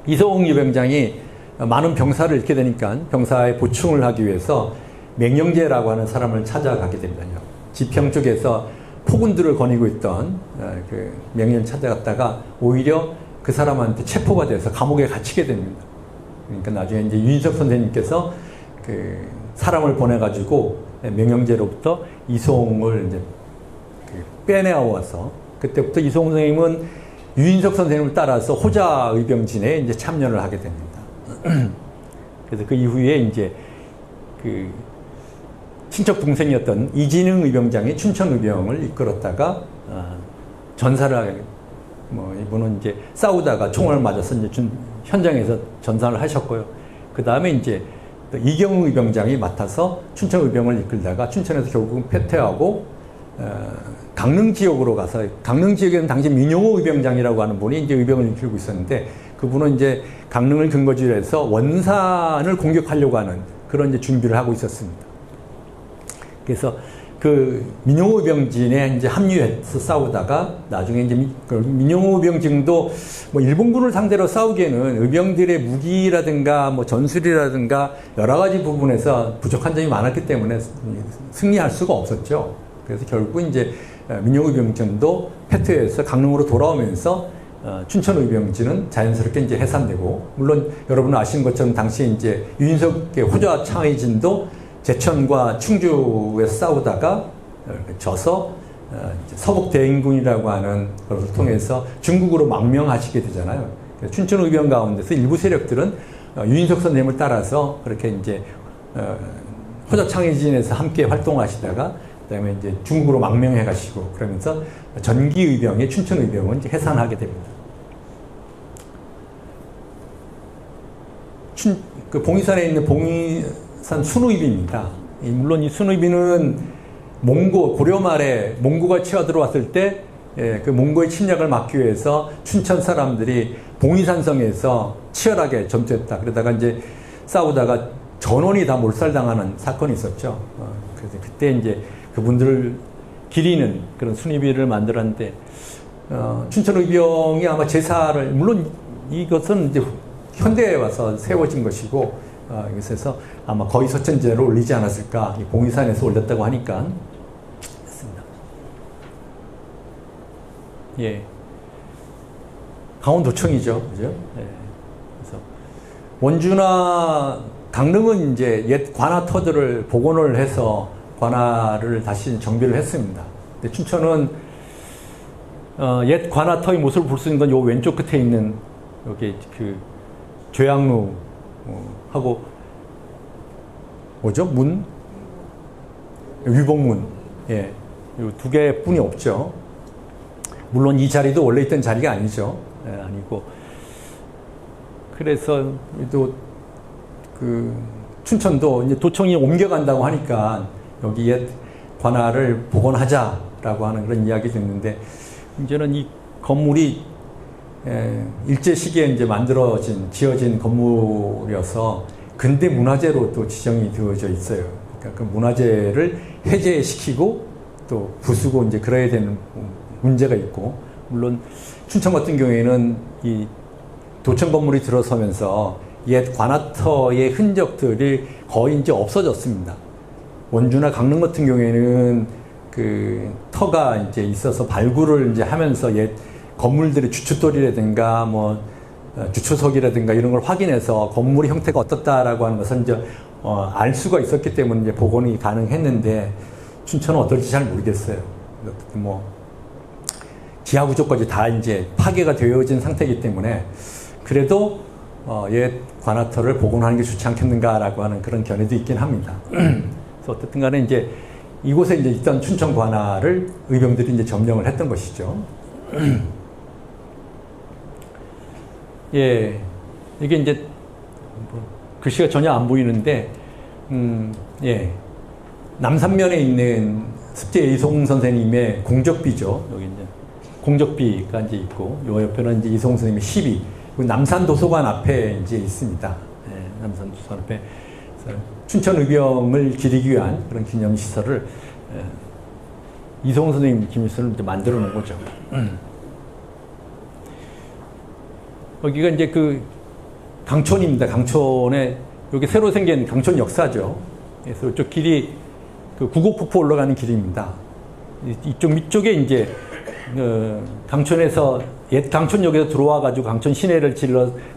이성웅 유병장이 많은 병사를 잃게 되니까 병사의 보충을 하기 위해서 맹영제라고 하는 사람을 찾아가게 됩니다. 지평 쪽에서 포군들을 거니고 있던 그 명령을 찾아갔다가 오히려 그 사람한테 체포가 돼서 감옥에 갇히게 됩니다. 그러니까 나중에 이제 유인석 선생님께서 그 사람을 보내가지고 명령제로부터 이송을 이제 빼내와서 그때부터 이송 선생님은 유인석 선생님을 따라서 호자 의병진에 이제 참여를 하게 됩니다. 그래서 그 이후에 이제 그 친척 동생이었던 이진흥 의병장이 춘천 의병을 이끌었다가 전사를 하게, 뭐 이분은 이제 싸우다가 총을 맞아서 이제 현장에서 전사를 하셨고요. 그 다음에 이제 또 이경우 의병장이 맡아서 춘천 의병을 이끌다가 춘천에서 결국은 패퇴하고 강릉 지역으로 가서, 강릉 지역에는 당시 민용호 의병장이라고 하는 분이 이제 의병을 이끌고 있었는데 그분은 이제 강릉을 근거지로 해서 원산을 공격하려고 하는 그런 이제 준비를 하고 있었습니다. 그래서 그 민용호 의병진에 이제 합류해서 싸우다가 나중에 이제 민용호 의병진도 뭐 일본군을 상대로 싸우기에는 의병들의 무기라든가 뭐 전술이라든가 여러 가지 부분에서 부족한 점이 많았기 때문에 승리할 수가 없었죠. 그래서 결국 이제 민용호 의병진도 패퇴해서 강릉으로 돌아오면서 춘천 의병진은 자연스럽게 이제 해산되고, 물론 여러분 아시는 것처럼 당시 이제 유인석의 호자 창의진도 제천과 충주에서 싸우다가 져서 서북 대인군이라고 하는 것을 통해서 중국으로 망명하시게 되잖아요. 춘천 의병 가운데서 일부 세력들은 유인석 선생님을 따라서 그렇게 이제 호자 창의진에서 함께 활동하시다가 그다음에 이제 중국으로 망명해 가시고 그러면서 전기 의병의 춘천 의병은 이제 해산하게 됩니다. 그 봉이산에 있는 봉이산 순의비입니다. 물론 이 순의비는 고려 말에 몽고가 치어들어왔을 때 그 몽고의 침략을 막기 위해서 춘천 사람들이 봉이산성에서 치열하게 전투했다. 그러다가 이제 싸우다가 전원이 다 몰살당하는 사건이 있었죠. 그래서 그때 이제 그분들을 기리는 그런 순의비를 만들었는데 춘천 의병이 아마 제사를, 물론 이것은 이제 현대에 와서 세워진 것이고 그래서 아마 거의 서천제로 올리지 않았을까, 봉이산에서 올렸다고 하니까 했습니다. 예, 강원도청이죠, 그죠? 예. 그래서 원주나 강릉은 이제 옛 관아터들을 복원을 해서 관아를 다시 정비를 했습니다. 근데 춘천은 옛 관아터의 모습을 볼 수 있는 건 요 왼쪽 끝에 있는 여기 그 죄악루 하고 뭐죠? 문? 위복문. 예. 요 두 개뿐이 없죠. 물론 이 자리도 원래 있던 자리가 아니죠. 예, 아니고. 그래서 또 그 춘천도 이제 도청이 옮겨간다고 하니까 여기 옛 관아를 복원하자라고 하는 그런 이야기도 있는데, 이제는 이 건물이 일제 시기에 이제 지어진 건물이어서 근대 문화재로 또 지정이 되어져 있어요. 그러니까 그 문화재를 해제시키고 또 부수고 이제 그래야 되는 문제가 있고, 물론 춘천 같은 경우에는 이 도청 건물이 들어서면서 옛 관아터의 흔적들이 거의 이제 없어졌습니다. 원주나 강릉 같은 경우에는 그 터가 이제 있어서 발굴을 이제 하면서 옛 건물들의 주춧돌이라든가 뭐 주초석이라든가 이런 걸 확인해서 건물의 형태가 어떻다라고 하는 것을 이제 알 수가 있었기 때문에 이제 복원이 가능했는데, 춘천은 어떨지 잘 모르겠어요. 뭐 기하 구조까지 다 이제 파괴가 되어진 상태이기 때문에 그래도 옛 관아터를 복원하는 게 좋지 않겠는가라고 하는 그런 견해도 있긴 합니다. 그래서 어쨌든 간에 이제 이곳에 이제 있던 춘천 관아를 의병들이 이제 점령을 했던 것이죠. 예, 이게 이제 글씨가 전혀 안 보이는데, 예, 남산면에 있는 습제 이송 선생님의 공적비죠. 여기 이제 공적비가 이제 있고, 요 옆에는 이제 이송 선생님의 시비. 남산 도서관 앞에 이제 있습니다. 예, 남산 도서관 앞에 춘천 의병을 기리기 위한 그런 기념 시설을 이송 선생님 기념시설을 이제 만들어 놓은 거죠. 여기가 이제 그 강촌입니다. 강촌에 여기 새로 생긴 강촌 역사죠. 그래서 이쪽 길이 그 구곡폭포 올라가는 길입니다. 이쪽 밑쪽에 이제 강촌에서 옛 강촌역에서 들어와가지고 강촌 시내를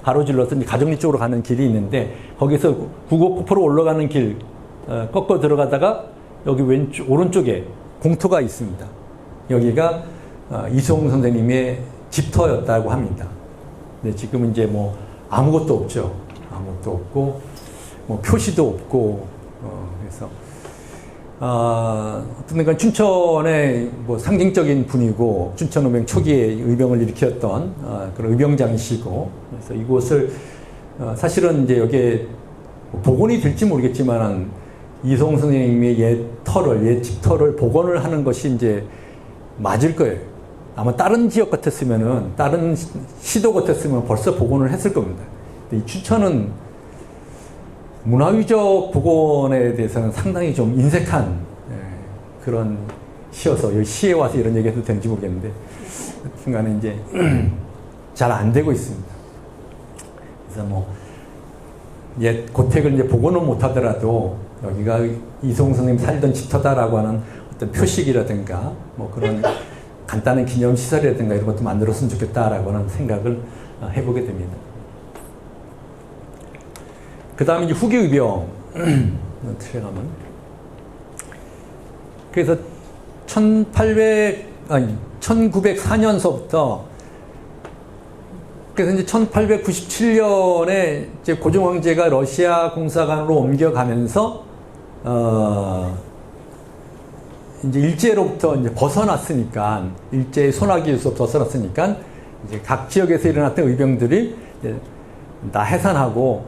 가로질러서 이제 가정리 쪽으로 가는 길이 있는데, 거기서 구곡폭포로 올라가는 길 꺾어 들어가다가 여기 오른쪽에 공터가 있습니다. 여기가 이송 선생님의 집터였다고 합니다. 근데 지금은 이제 뭐 아무것도 없죠. 아무것도 없고 뭐 표시도 없고 그래서 어떤 건 춘천의 뭐 상징적인 분이고, 춘천의병 초기에 의병을 일으켰던 그런 의병장이시고, 그래서 이곳을 사실은 이제 여기에 복원이 될지 모르겠지만 이송 선생님의 옛 집터를 복원을 하는 것이 이제 맞을 거예요. 아마 다른 지역 같았으면은, 다른 시도 같았으면 벌써 복원을 했을 겁니다. 근데 이 춘천은 문화유적 복원에 대해서는 상당히 좀 인색한 그런 시여서, 여기 시에 와서 이런 얘기 해도 되는지 모르겠는데, 순간에 이제 잘 안 되고 있습니다. 그래서 뭐 옛 고택을 이제 복원은 못 하더라도 여기가 이송 선생님 살던 집터다라고 하는 어떤 표식이라든가 뭐 그런 간단한 기념시설이라든가 이런 것도 만들었으면 좋겠다라고 하는 생각을 해보게 됩니다. 그 다음에 이제 후기 의병 들어가면, 그래서 1904년서부터 그래서 이제 1897년에 이제 고종 황제가 러시아 공사관으로 옮겨가면서 이제 일제로부터 이제 벗어났으니까, 일제의 손아귀에서 벗어났으니까 이제 각 지역에서 일어났던 의병들이 이제 다 해산하고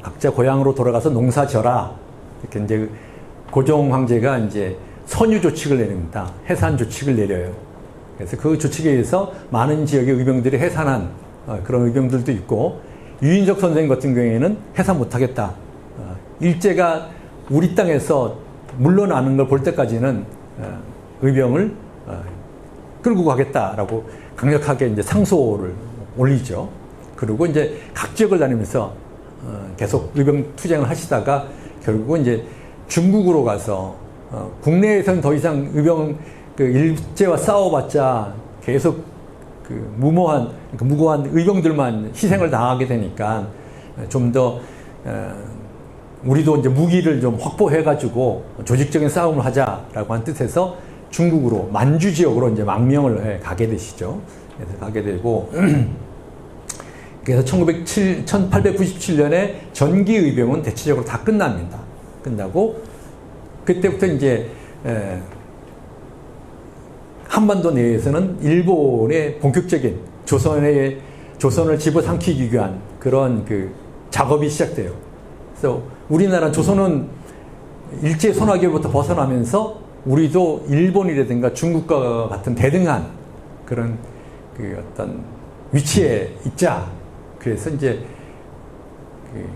각자 고향으로 돌아가서 농사 져라, 이렇게 이제 고종 황제가 이제 선유 조칙을 내립니다. 해산 조칙을 내려요. 그래서 그 조칙에 의해서 많은 지역의 의병들이 해산한 그런 의병들도 있고, 유인석 선생 같은 경우에는 해산 못하겠다. 일제가 우리 땅에서 물러나는 걸 볼 때까지는 의병을 끌고 가겠다라고 강력하게 이제 상소를 올리죠. 그리고 이제 각 지역을 다니면서 계속 의병 투쟁을 하시다가 결국은 이제 중국으로 가서 국내에서는 더 이상 의병 그 일제와 싸워봤자 계속 그 무모한 의병들만 희생을 당하게 되니까 좀 더 우리도 이제 무기를 좀 확보해가지고 조직적인 싸움을 하자라고 한 뜻에서 중국으로, 만주 지역으로 이제 망명을 가게 되시죠. 그래서 가게 되고, 그래서 1897년에 전기 의병은 대체적으로 다 끝납니다. 끝나고 그때부터 이제 한반도 내에서는 일본의 본격적인 조선을 집어삼키기 위한 그런 그 작업이 시작돼요. 그래서 우리나라 조선은 일제 손아귀로부터 벗어나면서 우리도 일본이라든가 중국과 같은 대등한 그런 그 어떤 위치에 있자. 그래서 이제 그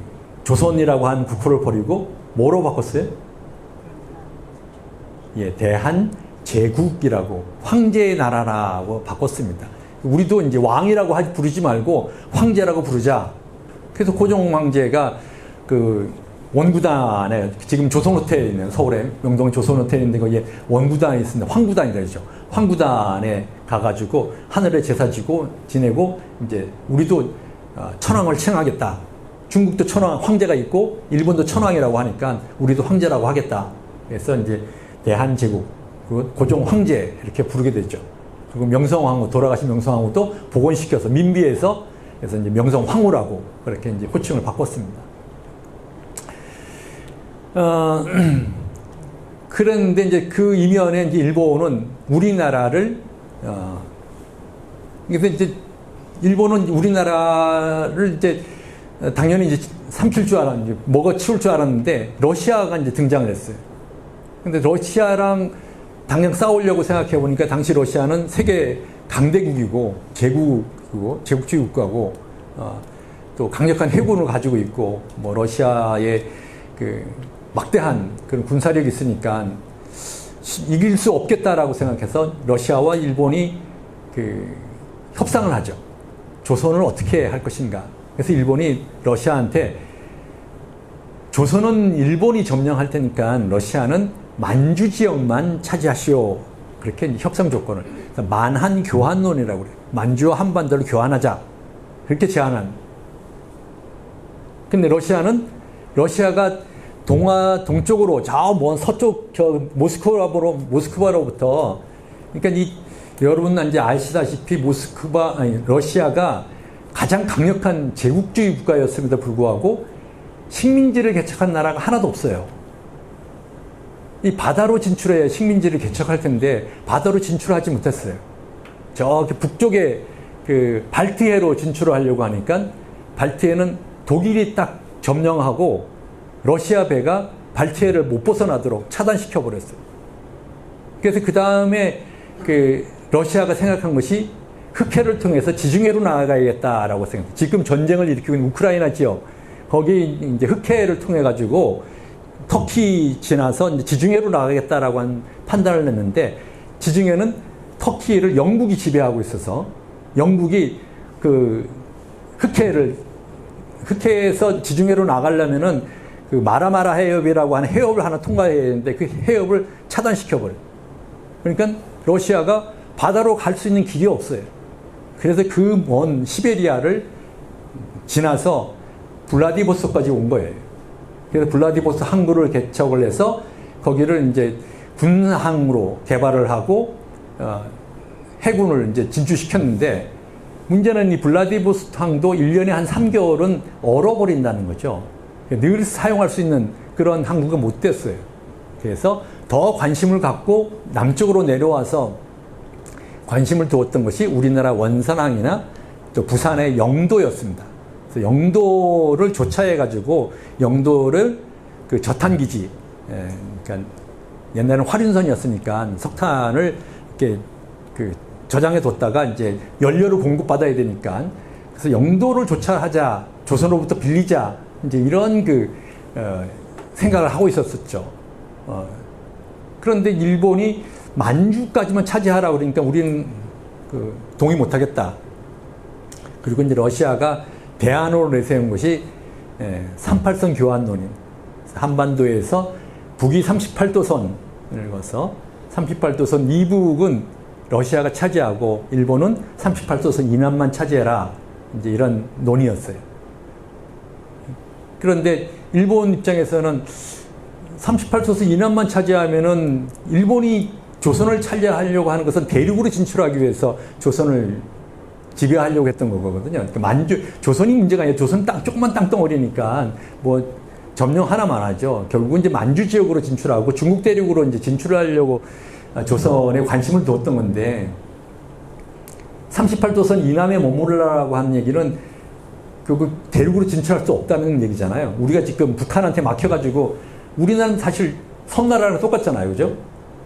조선이라고 한 국호를 버리고 뭐로 바꿨어요? 예, 대한제국이라고 황제의 나라라고 바꿨습니다. 우리도 이제 왕이라고 부르지 말고 황제라고 부르자. 그래서 고종 황제가 그 원구단에 지금 조선호텔에 있는 서울에 명동 조선호텔에 있는 거기에 원구단에 있습니다. 황구단이라죠. 황구단에 가가지고 하늘에 제사 지내고 이제 우리도 천황을 칭하겠다. 중국도 천황 황제가 있고 일본도 천황이라고 하니까 우리도 황제라고 하겠다. 그래서 이제 대한제국 고종 황제 이렇게 부르게 되죠. 그리고 명성황후 돌아가신 명성황후도 복원시켜서 민비해서 그래서 이제 명성황후라고 그렇게 이제 호칭을 바꿨습니다. 그런데 이제 그 이면에 이제 일본은 우리나라를 그래서 이제 일본은 우리나라를 이제 당연히 이제 삼킬 줄 알았는데 먹어치울 줄 알았는데 러시아가 이제 등장을 했어요. 근데 러시아랑 당장 싸우려고 생각해 보니까 당시 러시아는 세계 강대국이고 제국주의 국가고 또 강력한 해군을 가지고 있고 뭐 러시아의 그 막대한 그런 군사력이 있으니까 이길 수 없겠다라고 생각해서 러시아와 일본이 그 협상을 하죠. 조선을 어떻게 할 것인가. 그래서 일본이 러시아한테 조선은 일본이 점령할 테니까 러시아는 만주 지역만 차지하시오. 그렇게 협상 조건을. 만한 교환론이라고 그래요. 만주와 한반도를 교환하자. 그렇게 제안한. 근데 러시아가 동쪽으로 저 먼 서쪽 모스크바로부터 그러니까 여러분 이제 아시다시피 러시아가 가장 강력한 제국주의 국가였음에도 불구하고 식민지를 개척한 나라가 하나도 없어요. 이 바다로 진출해야 식민지를 개척할 텐데 바다로 진출하지 못했어요. 저기 북쪽에 그 발트해로 진출을 하려고 하니까 발트해는 독일이 딱 점령하고 러시아 배가 발트해를 못 벗어나도록 차단시켜 버렸어요. 그래서 그 다음에 그 러시아가 생각한 것이 흑해를 통해서 지중해로 나아가야겠다라고 생각해요. 지금 전쟁을 일으키고 있는 우크라이나 지역 거기 이제 흑해를 통해 가지고 터키 지나서 이제 지중해로 나가겠다라고 한 판단을 냈는데 지중해는 터키를 영국이 지배하고 있어서 영국이 그 흑해에서 지중해로 나가려면은 그 마라마라 해협이라고 하는 해협을 하나 통과해야 되는데 그 해협을 차단시켜버려요. 그러니까 러시아가 바다로 갈 수 있는 길이 없어요. 그래서 그 먼 시베리아를 지나서 블라디보스토크까지 온 거예요. 그래서 블라디보스토크 항구를 개척을 해서 거기를 이제 군항으로 개발을 하고 해군을 이제 진출시켰는데 문제는 이 블라디보스토크 항도 1년에 한 3개월은 얼어버린다는 거죠. 늘 사용할 수 있는 그런 항구가 못 됐어요. 그래서 더 관심을 갖고 남쪽으로 내려와서 관심을 두었던 것이 우리나라 원산항이나 또 부산의 영도였습니다. 그래서 영도를 조차해가지고 영도를 그 저탄기지, 그러니까 옛날에는 화륜선이었으니까 석탄을 이렇게 그 저장해 뒀다가 이제 연료를 공급받아야 되니까 그래서 영도를 조차하자, 조선으로부터 빌리자, 이제 이런 생각을 하고 있었었죠. 그런데 일본이 만주까지만 차지하라고 그러니까 우리는 동의 못 하겠다. 그리고 이제 러시아가 대안으로 내세운 것이 38선 교환론인 한반도에서 북이 38도선을 거서 38도선 이북은 러시아가 차지하고 일본은 38도선 이남만 차지해라. 이제 이런 논의였어요. 그런데 일본 입장에서는 38도선 이남만 차지하면은 일본이 조선을 차지하려고 하는 것은 대륙으로 진출하기 위해서 조선을 지배하려고 했던 거거든요. 그러니까 조선이 문제가 아니라 조선 조그만 땅덩어리니까 뭐 점령 하나만 하죠. 결국은 이제 만주 지역으로 진출하고 중국 대륙으로 이제 진출을 하려고 조선에 관심을 두었던 건데 38도선 이남에 머무르라고 하는 얘기는 결국 대륙으로 진출할 수 없다는 얘기잖아요. 우리가 지금 북한한테 막혀가지고 우리나라는 사실 섬나라랑 똑같잖아요. 그죠?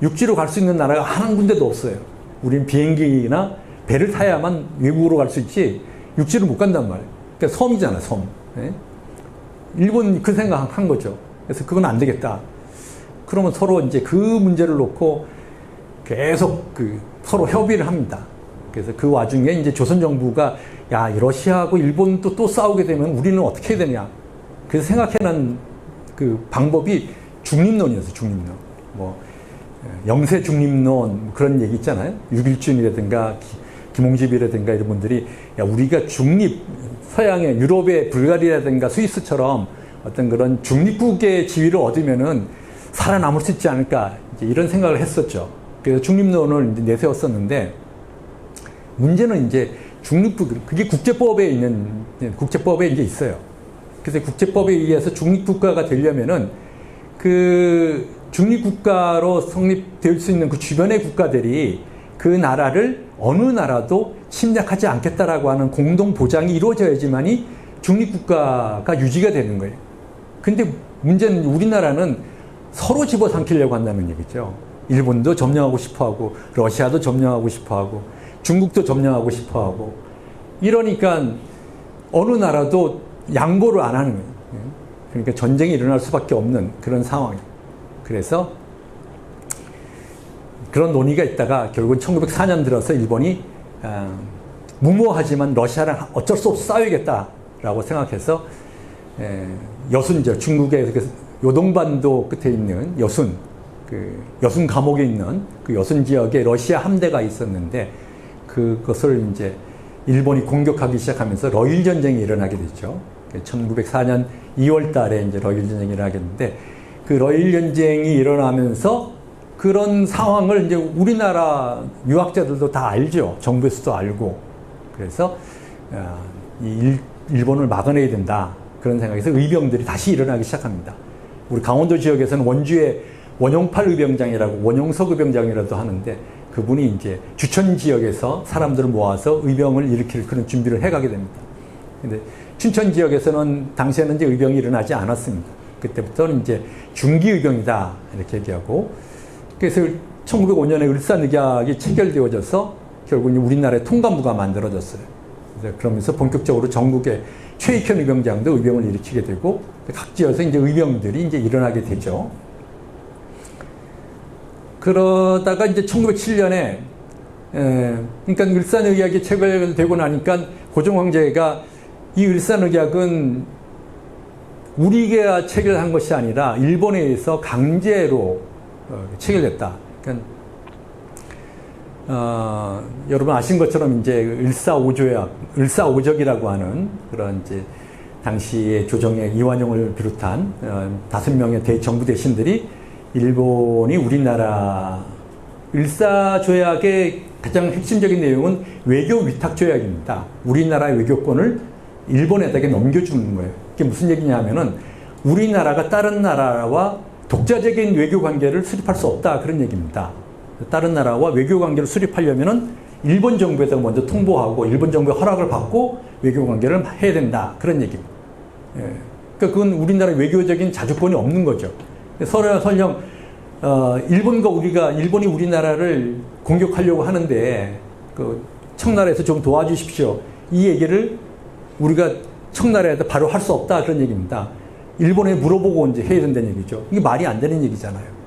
육지로 갈 수 있는 나라가 한 군데도 없어요. 우리는 비행기나 배를 타야만 외국으로 갈 수 있지 육지로 못 간단 말이에요. 그러니까 섬이잖아, 섬. 네? 일본 그 생각한 거죠. 그래서 그건 안 되겠다. 그러면 서로 이제 그 문제를 놓고 계속 서로 협의를 합니다. 그래서 그 와중에 이제 조선 정부가 야, 러시아하고 일본도 또 싸우게 되면 우리는 어떻게 해야 되냐. 그래서 생각해낸 그 방법이 중립론이었어요. 중립론. 뭐 영세 중립론 그런 얘기 있잖아요. 유길준이라든가 김홍집이라든가 이런 분들이 야, 우리가 중립 서양의 유럽의 불가리아라든가 스위스처럼 어떤 그런 중립국의 지위를 얻으면은 살아남을 수 있지 않을까 이제 이런 생각을 했었죠. 그래서 중립론을 이제 내세웠었는데 문제는 이제 중립국 그게 국제법에 이제 있어요. 그래서 국제법에 의해서 중립국가가 되려면은 그 중립국가로 성립될 수 있는 그 주변의 국가들이 그 나라를 어느 나라도 침략하지 않겠다라고 하는 공동 보장이 이루어져야지만이 중립국가가 유지가 되는 거예요. 근데 문제는 우리나라는 서로 집어삼키려고 한다는 얘기죠. 일본도 점령하고 싶어하고 러시아도 점령하고 싶어하고 중국도 점령하고 싶어하고 이러니까 어느 나라도 양보를 안 하는 거예요. 그러니까 전쟁이 일어날 수밖에 없는 그런 상황이에요. 그래서 그런 논의가 있다가 결국은 1904년 들어서 일본이 무모하지만 러시아랑 어쩔 수 없이 싸우겠다라고 생각해서 여순저 중국의 요동반도 끝에 있는 여순 여순 감옥에 있는 그 여순 지역에 러시아 함대가 있었는데 그것을 이제 일본이 공격하기 시작하면서 러일 전쟁이 일어나게 됐죠. 1904년 2월 달에 이제 러일 전쟁이 일어나겠는데 그 러일 전쟁이 일어나면서 그런 상황을 이제 우리나라 유학자들도 다 알죠. 정부에서도 알고. 그래서 일본을 막아내야 된다. 그런 생각에서 의병들이 다시 일어나기 시작합니다. 우리 강원도 지역에서는 원주에 원용팔 의병장이라고 원용석 의병장이라도 하는데 그분이 이제 주천 지역에서 사람들을 모아서 의병을 일으킬 그런 준비를 해가게 됩니다. 근데 춘천 지역에서는 당시에는 이제 의병이 일어나지 않았습니다. 그때부터는 이제 중기의병이다 이렇게 얘기하고 그래서 1905년에 을사늑약이 체결되어져서 결국 우리나라의 통감부가 만들어졌어요. 그러면서 본격적으로 전국의 최익현 의병장도 의병을 일으키게 되고 각 지역에서 이제 의병들이 이제 일어나게 되죠. 그러다가 이제 1907년에 그러니까 을사늑약이 체결되고 나니까 고종 황제가 이 을사늑약은 우리가 체결한 것이 아니라 일본에 의해서 강제로 체결됐다. 그러니까 여러분 아신 것처럼 이제 을사오조약, 을사오적이라고 하는 그런 이제 당시에 조정의 이완용을 비롯한 5명의 대정부 대신들이 일본이 우리나라 을사조약의 가장 핵심적인 내용은 외교 위탁조약입니다. 우리나라의 외교권을 일본에다가 넘겨주는 거예요. 이게 무슨 얘기냐면은 우리나라가 다른 나라와 독자적인 외교 관계를 수립할 수 없다 그런 얘기입니다. 다른 나라와 외교 관계를 수립하려면은 일본 정부에다가 먼저 통보하고 일본 정부의 허락을 받고 외교 관계를 해야 된다 그런 얘기입니다. 그러니까 그건 우리나라 외교적인 자주권이 없는 거죠. 설령 일본이 우리나라를 공격하려고 하는데 그 청나라에서 좀 도와주십시오. 이 얘기를 우리가 청나라에다 바로 할 수 없다 그런 얘기입니다. 일본에 물어보고 이제 해야 된다는 얘기죠. 이게 말이 안 되는 얘기잖아요.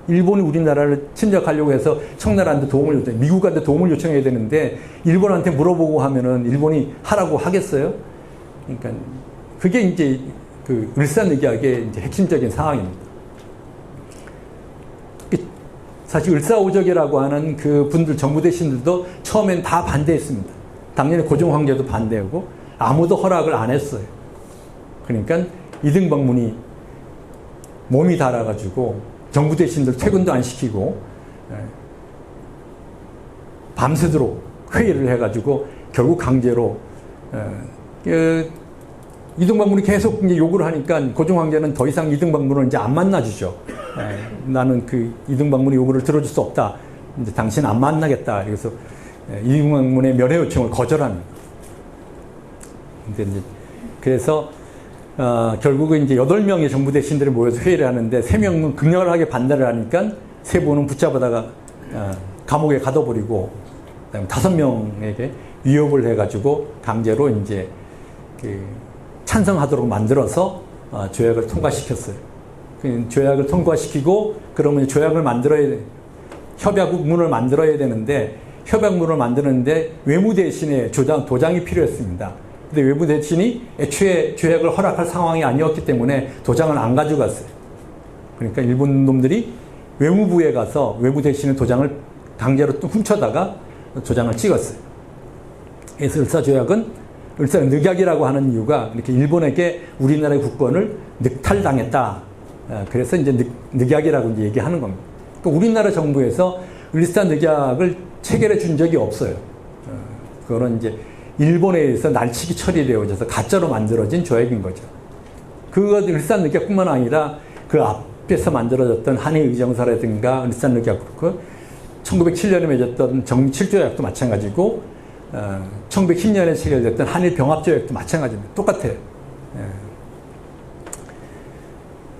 일본이 우리나라를 침략하려고 해서 청나라한테 도움을 요청해, 미국한테 도움을 요청해야 되는데 일본한테 물어보고 하면은 일본이 하라고 하겠어요? 그러니까 그게 이제 그 을사늑약의 이제 핵심적인 상황입니다. 사실 을사오적이라고 하는 그 분들 정부 대신들도 처음엔 다 반대했습니다. 당연히 고종 황제도 반대하고 아무도 허락을 안 했어요. 그러니까 이등박문이 몸이 달아가지고 정부 대신들 퇴근도 안 시키고 밤새도록 회의를 해가지고 결국 강제로 이등박문이 계속 이제 요구를 하니까 고종 황제는 더 이상 이등박문을 이제 안 만나주죠. 나는 그 이등박문의 요구를 들어줄 수 없다. 이제 당신 안 만나겠다. 그래서 이등박문의 면회 요청을 거절합니다. 근데 이제 그래서 결국은 이제 8명의 정부 대신들이 모여서 회의를 하는데 3명은 극렬하게 반대를 하니까 3분은 붙잡아다가 감옥에 가둬버리고 그다음에 5명에게 위협을 해가지고 강제로 이제 그 찬성하도록 만들어서 조약을 통과시켰어요. 그 조약을 통과시키고 그러면 조약을 만들어야 협약문을 만들어야 되는데 협약문을 만드는데 외무 대신에 도장이 필요했습니다. 근데 외무 대신이 애초에 조약을 허락할 상황이 아니었기 때문에 도장을 안 가져갔어요. 그러니까 일본 놈들이 외무부에 가서 외무 대신에 도장을 강제로 또 훔쳐다가 도장을 찍었어요. 그래서 을사늑약이라고 하는 이유가 이렇게 일본에게 우리나라의 국권을 늑탈당했다. 그래서 이제 늑약이라고 이제 얘기하는 겁니다. 그러니까 우리나라 정부에서 을사늑약을 체결해 준 적이 없어요. 그거는 이제 일본에 의해서 날치기 처리되어져서 가짜로 만들어진 조약인 거죠. 그거 을사늑약뿐만 아니라 그 앞에서 만들어졌던 한해의정서라든가 을사늑약, 1907년에 맺었던 정미 7조약도 마찬가지고 1910년에 체결됐던 한일병합조약도 마찬가지입니다. 똑같아요.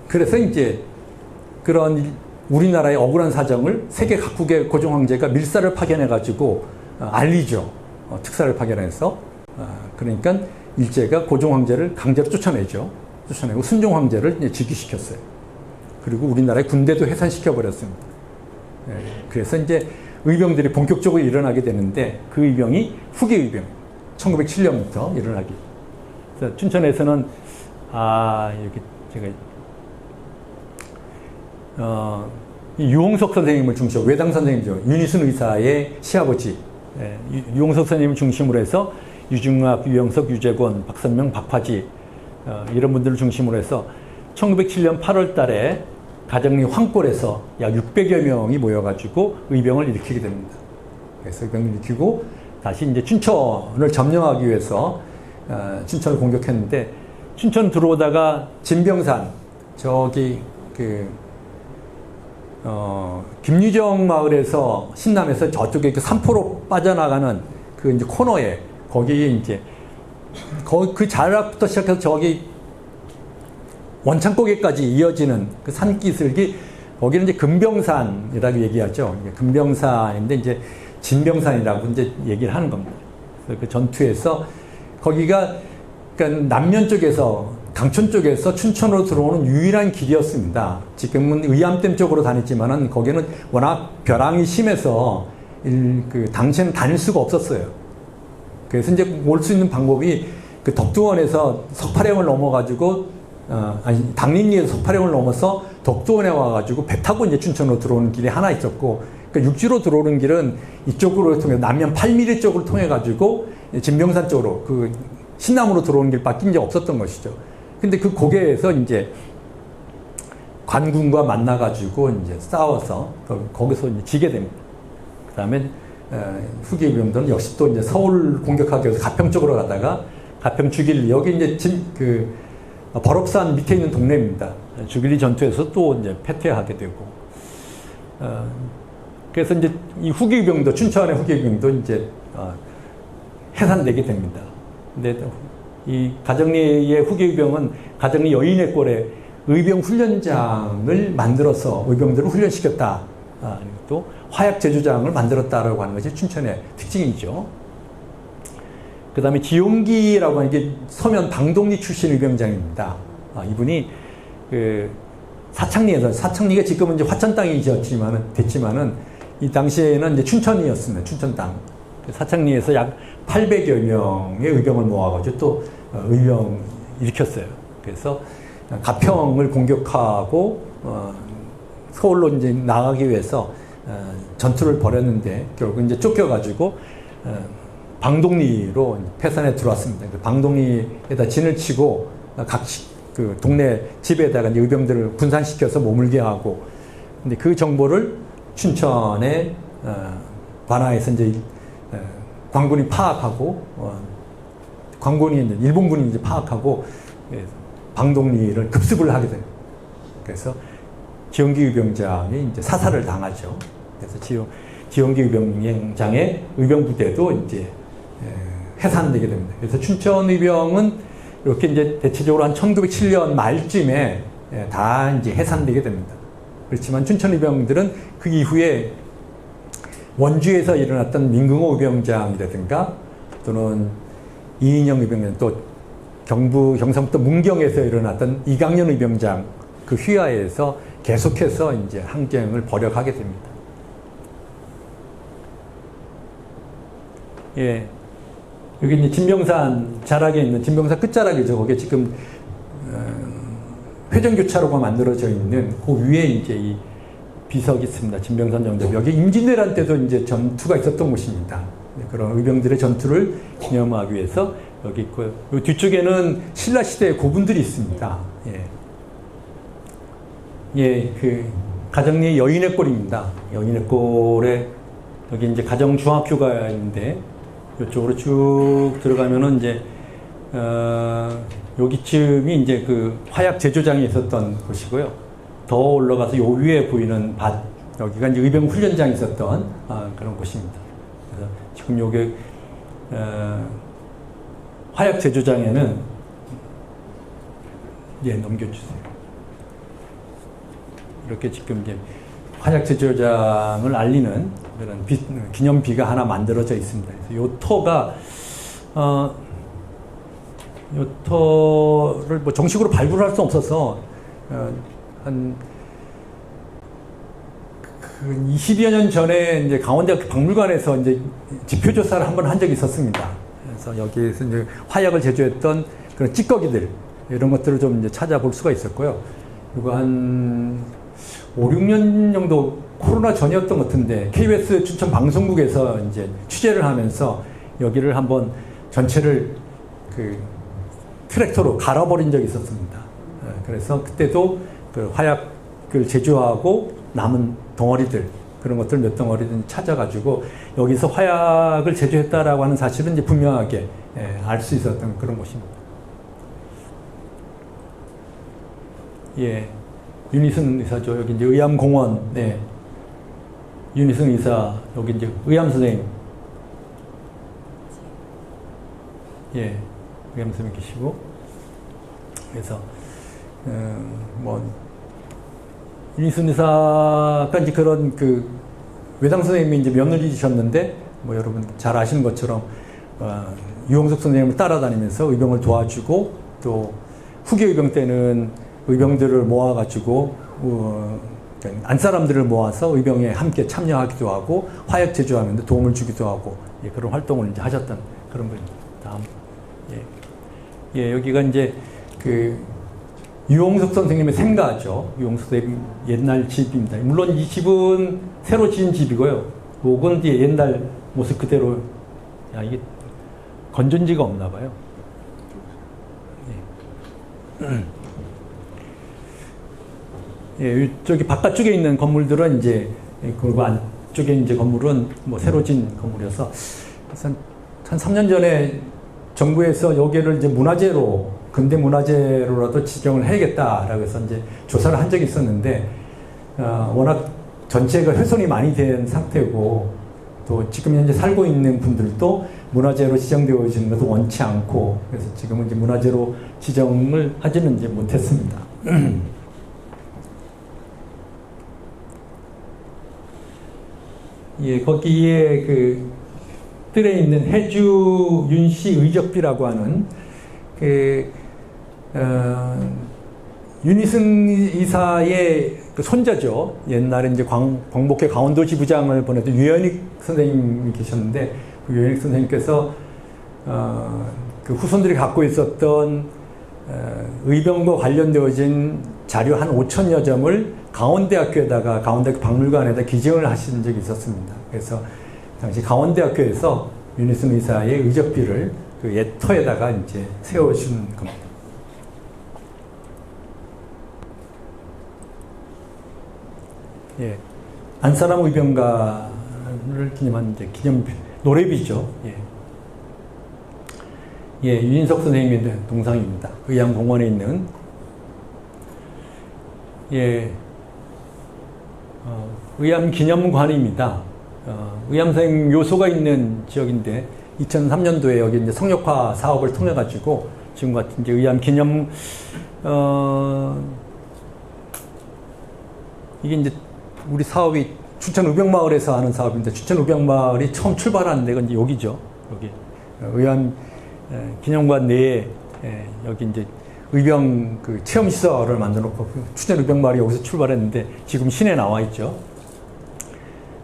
그래서 이제 그런 우리나라의 억울한 사정을 세계 각국의 고종 황제가 밀사를 파견해가지고 알리죠. 특사를 파견해서. 그러니까 일제가 고종 황제를 강제로 쫓아내죠. 쫓아내고 순종 황제를 이제 즉위시켰어요. 그리고 우리나라의 군대도 해산시켜버렸습니다. 그래서 이제 의병들이 본격적으로 일어나게 되는데 그 의병이 후계 의병, 1907년부터 일어나기. 그래서 춘천에서는 여기 제가 유홍석 선생님을 중심으로, 외당 선생님이죠. 윤희순 의사의 시아버지 유홍석 선생님을 중심으로 해서 유중학, 유영석, 유재권, 박선명, 박화지 이런 분들을 중심으로 해서 1907년 8월 달에 가정리 황골에서 약 600여 명이 모여가지고 의병을 일으키게 됩니다. 그래서 의병을 일으키고 다시 이제 춘천을 점령하기 위해서 춘천을 공격했는데, 춘천 들어오다가 진병산, 저기 김유정 마을에서 신남에서 저쪽에 산포로 빠져나가는 그 이제 코너에, 거기에 이제 그 자락부터 시작해서 저기 원창고개까지 이어지는 그 산기슭이, 거기는 이제 금병산이라고 얘기하죠. 금병산인데 이제 진병산이라고 이제 얘기를 하는 겁니다. 그래서 그 전투에서 거기가 그러니까 남면 쪽에서, 강촌 쪽에서 춘천으로 들어오는 유일한 길이었습니다. 지금은 의암댐 쪽으로 다녔지만은 거기는 워낙 벼랑이 심해서 당시에는 다닐 수가 없었어요. 그래서 이제 올 수 있는 방법이 그 덕두원에서 석파령을 넘어가지고 당린리에서 석파령을 넘어서 덕두원에 와가지고 배 타고 이제 춘천으로 들어오는 길이 하나 있었고, 그러니까 육지로 들어오는 길은 이쪽으로 통해 남면 8mm 쪽으로 통해가지고 진병산 쪽으로 그 신남으로 들어오는 길밖에 이제 없었던 것이죠. 근데 그 고개에서 이제 관군과 만나가지고 이제 싸워서 거기서 이제 지게 됩니다. 그 다음에 후기 의병들은 역시 또 이제 서울 공격하기 위해서 가평 쪽으로 가다가 가평 주길리, 여기 이제 버럽산 밑에 있는 동네입니다. 주길리 전투에서 또 이제 패퇴하게 되고, 그래서 이제 이 후기 의병도, 춘천의 후기 의병도 이제 해산되게 됩니다. 근데 이 가정리의 후기 의병은 가정리 여인의 꼴에 의병 훈련장을 만들어서 의병들을 훈련시켰다. 또 화약 제조장을 만들었다라고 하는 것이 춘천의 특징이죠. 그 다음에 지용기라고 하는 게 서면 방동리 출신 의병장입니다. 이분이 사창리가 지금은 이제 화천 땅이 됐지만은 이 당시에는 이제 춘천이었습니다. 춘천 땅. 사창리에서 약 800여 명의 의병을 모아가지고 또 의병 일으켰어요. 그래서 가평을 공격하고 서울로 이제 나가기 위해서 전투를 벌였는데 결국 이제 쫓겨가지고 방동리로 패산에 들어왔습니다. 방동리에다 진을 치고 각 그 동네 집에다가 이제 의병들을 분산시켜서 머물게 하고, 근데 그 정보를 춘천의 관하에서 이제 관군이 파악하고, 일본군이 이제 파악하고 방동리를 급습을 하게 돼요. 그래서 지용기 의병장이 이제 사살을 당하죠. 그래서 지용기 의병장의 의병 부대도 이제 해산되게 됩니다. 그래서 춘천 의병은 이렇게 이제 대체적으로 한 1907년 말쯤에 다 이제 해산되게 됩니다. 그렇지만 춘천 의병들은 그 이후에 원주에서 일어났던 민궁호 의병장이라든가 또는 이인영 의병장, 또 경상북도 문경에서 일어났던 이강년 의병장, 그 휘하에서 계속해서 이제 항쟁을 벌여가게 됩니다. 예. 여기 이제 진병산 자락에 있는 진병산 끝자락이죠. 거기에 지금 회전교차로가 만들어져 있는 그 위에 이제 이 비석이 있습니다. 진병산 정답. 여기 임진왜란 때도 이제 전투가 있었던 곳입니다. 그런 의병들의 전투를 기념하기 위해서 여기 있고요. 이 뒤쪽에는 신라 시대의 고분들이 있습니다. 예. 예, 그 가정리 여인의 꼴입니다. 여인의 꼴에 여기 이제 가정 중학교가 있는데 이쪽으로 쭉 들어가면은 이제 여기쯤이 이제 그 화약 제조장이 있었던 곳이고요. 더 올라가서 요 위에 보이는 밭, 여기가 이제 의병 훈련장이 있었던 그런 곳입니다. 그래서 지금 요게 화약 제조장에는 예, 넘겨주세요. 이렇게 지금 이제 화약 제조장을 알리는 그런 기념비가 하나 만들어져 있습니다. 그래서 요 터가 요 터를 뭐 정식으로 발굴할 수 없어서 한 20여 년 전에 이제 강원대학교 박물관에서 이제 지표 조사를 한번 한 적이 있었습니다. 그래서 여기에서 이제 화약을 제조했던 그런 찌꺼기들 이런 것들을 좀 이제 찾아볼 수가 있었고요. 그리고 한 5, 6년 정도 코로나 전이었던 것 같은데 KBS 춘천 방송국에서 이제 취재를 하면서 여기를 한번 전체를 그 트랙터로 갈아버린 적이 있었습니다. 그래서 그때도 그 화약을 제조하고 남은 덩어리들 그런 것들 몇 덩어리든 찾아가지고 여기서 화약을 제조했다라고 하는 사실은 이제 분명하게 알 수 있었던 그런 곳입니다. 예, 윤희승 의사죠. 여기 이제 의암공원, 네. 윤희승 의사, 여기 이제 의암 선생님. 예, 의암 선생님 계시고. 그래서, 뭐, 윤희승 의사가 이제 그런 그 외당 선생님이 이제 며느리셨는데, 뭐 여러분 잘 아시는 것처럼, 유홍석 선생님을 따라다니면서 의병을 도와주고, 또 후기 의병 때는 의병들을 모아가지고 안 사람들을 모아서 의병에 함께 참여하기도 하고 화약 제조하는 데 도움을 주기도 하고 예, 그런 활동을 이제 하셨던 그런 분입니다. 다음 예, 여기가 이제 그 유홍석 선생님의 생가죠. 유홍석 선생님 옛날 집입니다. 물론 이 집은 새로 지은 집이고요. 요건 뒤에 옛날 모습 그대로 이게 건전지가 없나 봐요. 예. 예, 저기 바깥쪽에 있는 건물들은 이제, 그리고 안쪽에 이제 건물은 뭐 새로 진 건물이어서, 한 3년 전에 정부에서 여기를 이제 문화재로, 근대 문화재로라도 지정을 해야겠다라고 해서 이제 조사를 한 적이 있었는데, 워낙 전체가 훼손이 많이 된 상태고, 또 지금 현재 살고 있는 분들도 문화재로 지정되어지는 것도 원치 않고, 그래서 지금은 이제 문화재로 지정을 하지는 이제 못했습니다. 예, 거기에 그 뜰에 있는 해주 윤씨 의적비라고 하는 윤희승 이사의 그 손자죠. 옛날에 이제 광복회 강원도지 부장을 보냈던 유현익 선생님이 계셨는데 그 유현익 선생님께서 그 후손들이 갖고 있었던 의병과 관련되어진 자료 한 5천여 점을 강원대학교에다가 강원대학교 박물관에다 기증을 하신 적이 있었습니다. 그래서 당시 강원대학교에서 윤희승 의사의 의적비를 그 옛 터에다가 이제 세워준 겁니다. 예, 안사람 의병가를 기념한 이제 기념 노래비죠. 예. 예, 유인석 선생님의 동상입니다. 의암공원에 있는 예, 의암기념관입니다. 의암생 요소가 있는 지역인데 2003년도에 여기 이제 성역화 사업을 통해 가지고 지금 같은 이제 의암기념 이게 이제 우리 사업이 춘천 의병마을에서 하는 사업인데 춘천 의병마을이 처음 출발한 데가 이제 여기죠. 여기 의암 기념관 내에 여기 이제 의병 그 체험시설을 만들어 놓고 추전 의병 마을이 여기서 출발했는데 지금 시내에 나와 있죠.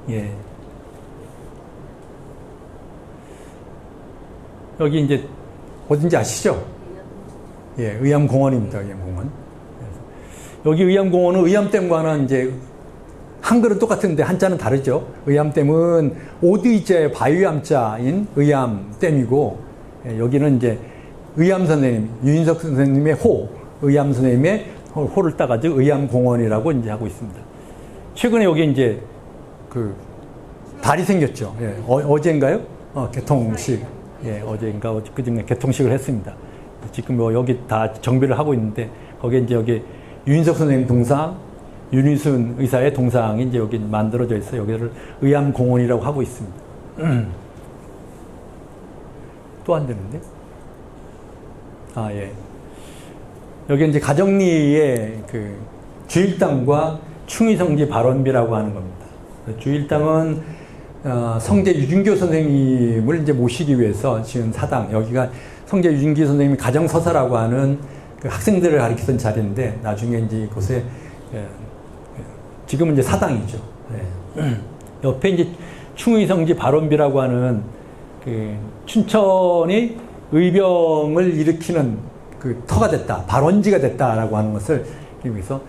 예. 여기 이제 어딘지 아시죠? 예, 의암공원입니다. 의암공원. 여기 의암공원은 의암댐과는 이제 한글은 똑같은데 한자는 다르죠. 의암댐은 오드이자의 바위암자인 의암댐이고, 예, 여기는 이제 의암 선생님, 유인석 선생님의 호, 의암 선생님의 호를 따가지고 의암공원이라고 이제 하고 있습니다. 최근에 여기 이제 그 달이 생겼죠. 예, 어제인가요? 개통식. 예, 어제인가 그중에 개통식을 했습니다. 지금 뭐 여기 다 정비를 하고 있는데 거기에 이제 여기 유인석 선생님 동상, 윤희순 의사의 동상이 이제 여기 만들어져 있어요. 여기를 의암공원이라고 하고 있습니다. 또 안 되는데? 아, 예. 여기 이제 가정리의 그 주일당과 충의성지 발원비라고 하는 겁니다. 주일당은 성제 유준교 선생님을 이제 모시기 위해서 지은 사당, 여기가 성제 유준교 선생님이 가정서사라고 하는 그 학생들을 가르치던 자리인데 나중에 이제 이곳에 지금은 이제 사당이죠. 옆에 이제 충의성지 발원비라고 하는 그 춘천이 의병을 일으키는 그 터가 됐다, 발원지가 됐다라고 하는 것을 여기서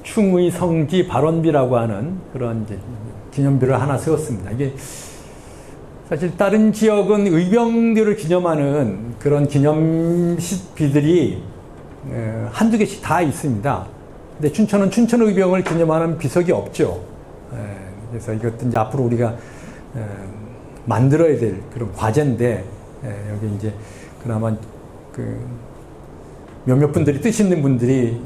충의성지 발원비라고 하는 그런 이제 기념비를 하나 세웠습니다. 이게 사실 다른 지역은 의병들을 기념하는 그런 기념비들이 한두 개씩 다 있습니다. 근데 춘천은 춘천 의병을 기념하는 비석이 없죠. 그래서 이것도 이제 앞으로 우리가 만들어야 될 그런 과제인데, 여기 이제 그나마 그 몇몇 분들이 뜻 있는 분들이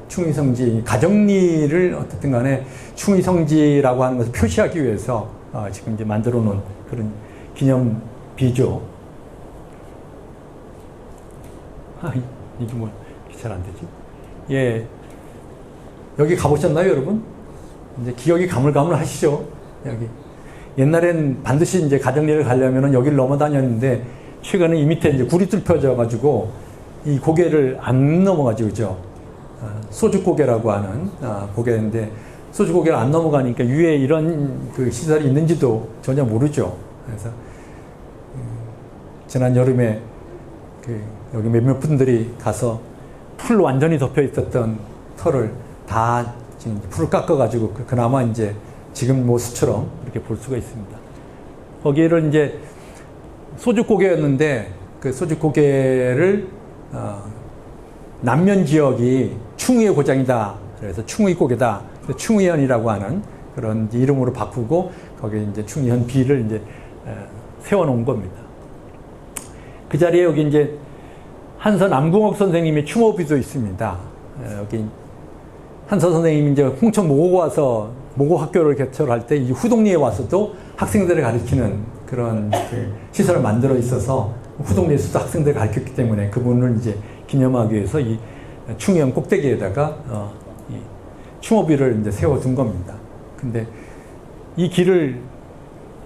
충의성지 가정리를 어떻든 간에 충의성지라고 하는 것을 표시하기 위해서 지금 이제 만들어 놓은 그런 기념비죠. 이게 뭐 잘 안 되지? 예, 여기 가보셨나요, 여러분? 이제 기억이 가물가물하시죠? 여기 옛날엔 반드시 이제 가정리를 가려면은 여기를 넘어 다녔는데 최근에 이 밑에 이제 굴이 뚫혀져 가지고 이 고개를 안 넘어가죠, 그죠? 소주고개라고 하는 고개인데 소주고개를 안 넘어가니까 위에 이런 그 시설이 있는지도 전혀 모르죠. 그래서 지난 여름에 그 여기 몇몇 분들이 가서 풀 완전히 덮여 있었던 털을 다 지금 풀을 깎아가지고 그나마 이제 지금 모습처럼 이렇게 볼 수가 있습니다. 거기를 이제 소주고개였는데 그 소주고개를 남면 지역이 충의의 고장이다. 그래서 충의고개다. 충의현이라고 하는 그런 이름으로 바꾸고 거기에 이제 충의현 비를 이제 세워놓은 겁니다. 그 자리에 여기 이제 한서 남궁옥 선생님의 추모비도 있습니다. 여기 한서 선생님이 이제 홍천 모고 와서 모고 학교를 개설할 때 이 후동리에 와서도 학생들을 가르치는 그런 그 시설을 만들어 있어서 후동리에서도 학생들을 가르쳤기 때문에 그분을 이제 기념하기 위해서 이 충의현 꼭대기에다가 이 추모비를 이제 세워둔 겁니다. 근데 이 길을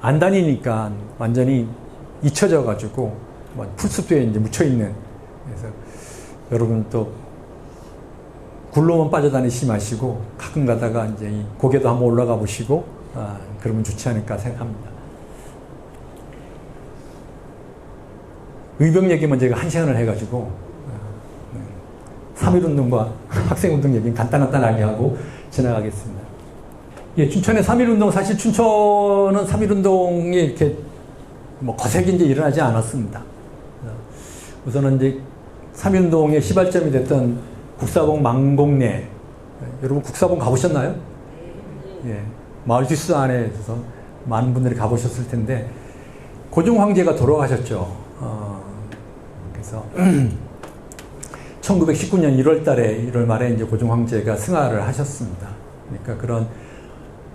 안 다니니까 완전히 잊혀져 가지고 풀숲에 이제 묻혀 있는, 그래서 여러분 또 굴로만 빠져다니지 마시고 가끔 가다가 이제 이 고개도 한번 올라가 보시고 그러면 좋지 않을까 생각합니다. 의병 얘기만 제가 1시간을 해가지고 3.1운동과 학생운동 얘기는 간단하게 하고 지나가겠습니다. 예, 춘천의 3.1운동, 사실 춘천은 3.1운동이 이렇게 뭐 거세게 이제 일어나지 않았습니다. 우선은 이제 3.1운동의 시발점이 됐던 국사봉 망곡내, 여러분 국사봉 가보셨나요? 예, 마을 뒷수 안에서 많은 분들이 가보셨을 텐데 고종 황제가 돌아가셨죠. 그래서 1919년 1월 달에 1월 말에 이제 고종 황제가 승하를 하셨습니다. 그러니까 그런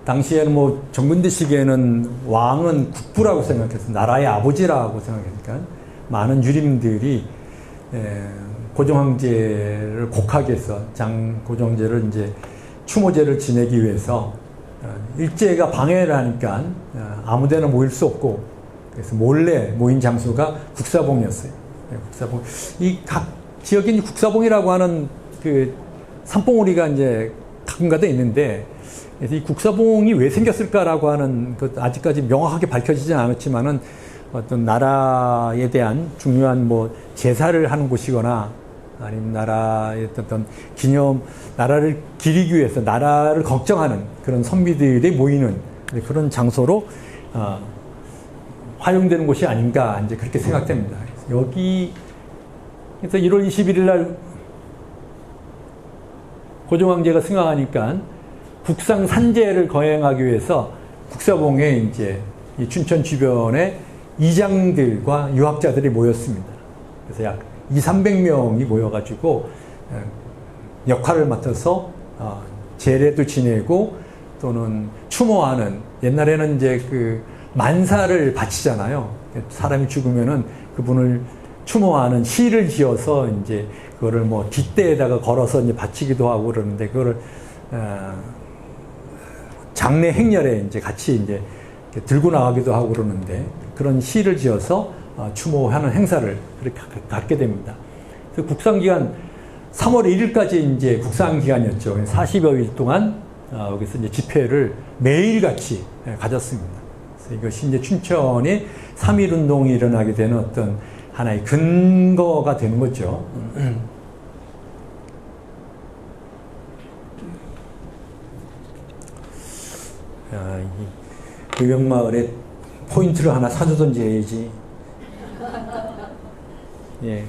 당시에는 뭐 정근대 시기에는 왕은 국부라고 생각해서 나라의 아버지라고 생각하니까 많은 유림들이 고종 황제를 곡하게 해서 고종 황제를 이제 추모제를 지내기 위해서 일제가 방해를 하니까 아무데나 모일 수 없고 그래서 몰래 모인 장소가 국사봉이었어요. 국사봉. 이 각 지역에 이제 국사봉이라고 하는 그 산봉우리가 이제 가끔가다 있는데, 그래서 이 국사봉이 왜 생겼을까라고 하는 것 아직까지 명확하게 밝혀지진 않았지만은 어떤 나라에 대한 중요한 뭐 제사를 하는 곳이거나 아니면 나라의 어떤 기념, 나라를 기리기 위해서 나라를 걱정하는 그런 선비들이 모이는 그런 장소로 활용되는 곳이 아닌가 이제 그렇게 생각됩니다. 여기 그래서 1월 21일 날 고종황제가 승하하니까 국상 산제를 거행하기 위해서 국사봉에 이제 이 춘천 주변에 이장들과 유학자들이 모였습니다. 그래서 약 200~300명이 모여가지고 역할을 맡아서 제례도 지내고 또는 추모하는, 옛날에는 이제 그 만사를 바치잖아요. 사람이 죽으면은 그분을 추모하는 시를 지어서 이제 그거를 뭐 뒷대에다가 걸어서 이제 바치기도 하고 그러는데, 그거를 장례 행렬에 이제 같이 이제 들고 나가기도 하고 그러는데, 그런 시를 지어서 추모하는 행사를 그렇게 갖게 됩니다. 그래서 국상기간 3월 1일까지 이제 국상기간이었죠. 40여일 동안 여기서 이제 집회를 매일같이 가졌습니다. 그래서 이것이 이제 춘천에 3.1운동이 일어나게 되는 어떤 하나의 근거가 되는 거죠. 이 의병마을에 포인트를 하나 사주던지 해야지. 예.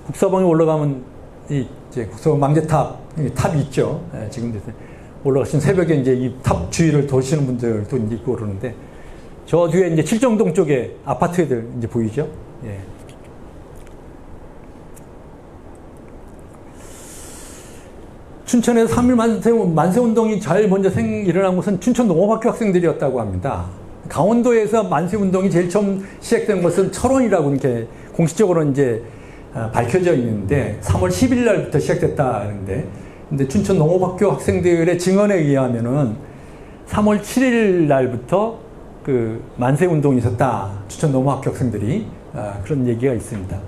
국사봉에 올라가면 이제 국사봉 망제탑 탑이 있죠. 예, 지금 올라가신 새벽에 이제 이 탑 주위를 도시는 분들도 이제 있고 그러는데, 저 뒤에 이제 칠정동 쪽에 아파트들 이제 보이죠. 예. 춘천에서 3.1 만세운동이 제일 먼저 일어난 곳은 춘천 농업학교 학생들이었다고 합니다. 강원도에서 만세운동이 제일 처음 시작된 것은 철원이라고 이렇게 공식적으로 이제 밝혀져 있는데, 3월 10일 날부터 시작됐다 하는데, 근데 춘천 농업학교 학생들의 증언에 의하면은 3월 7일 날부터 그 만세운동이 있었다. 춘천 농업학교 학생들이 그런 얘기가 있습니다.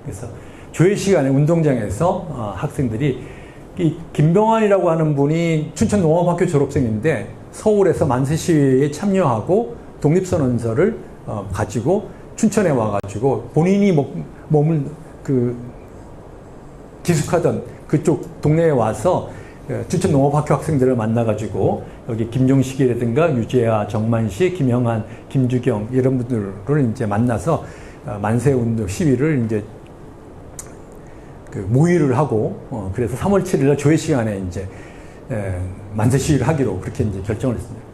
그래서 조회 시간에 운동장에서 학생들이, 이 김병환이라고 하는 분이 춘천 농업학교 졸업생인데 서울에서 만세 시위에 참여하고 독립선언서를 가지고 춘천에 와가지고 본인이 몸을 기숙하던 그쪽 동네에 와서 춘천 농업학교 학생들을 만나가지고 여기 김종식이라든가 유재하, 정만식, 김영한, 김주경 이런 분들을 이제 만나서 만세운동 시위를 이제 모의를 하고, 그래서 3월 7일 조회 시간에 이제 만세 시위를 하기로 그렇게 이제 결정을 했습니다.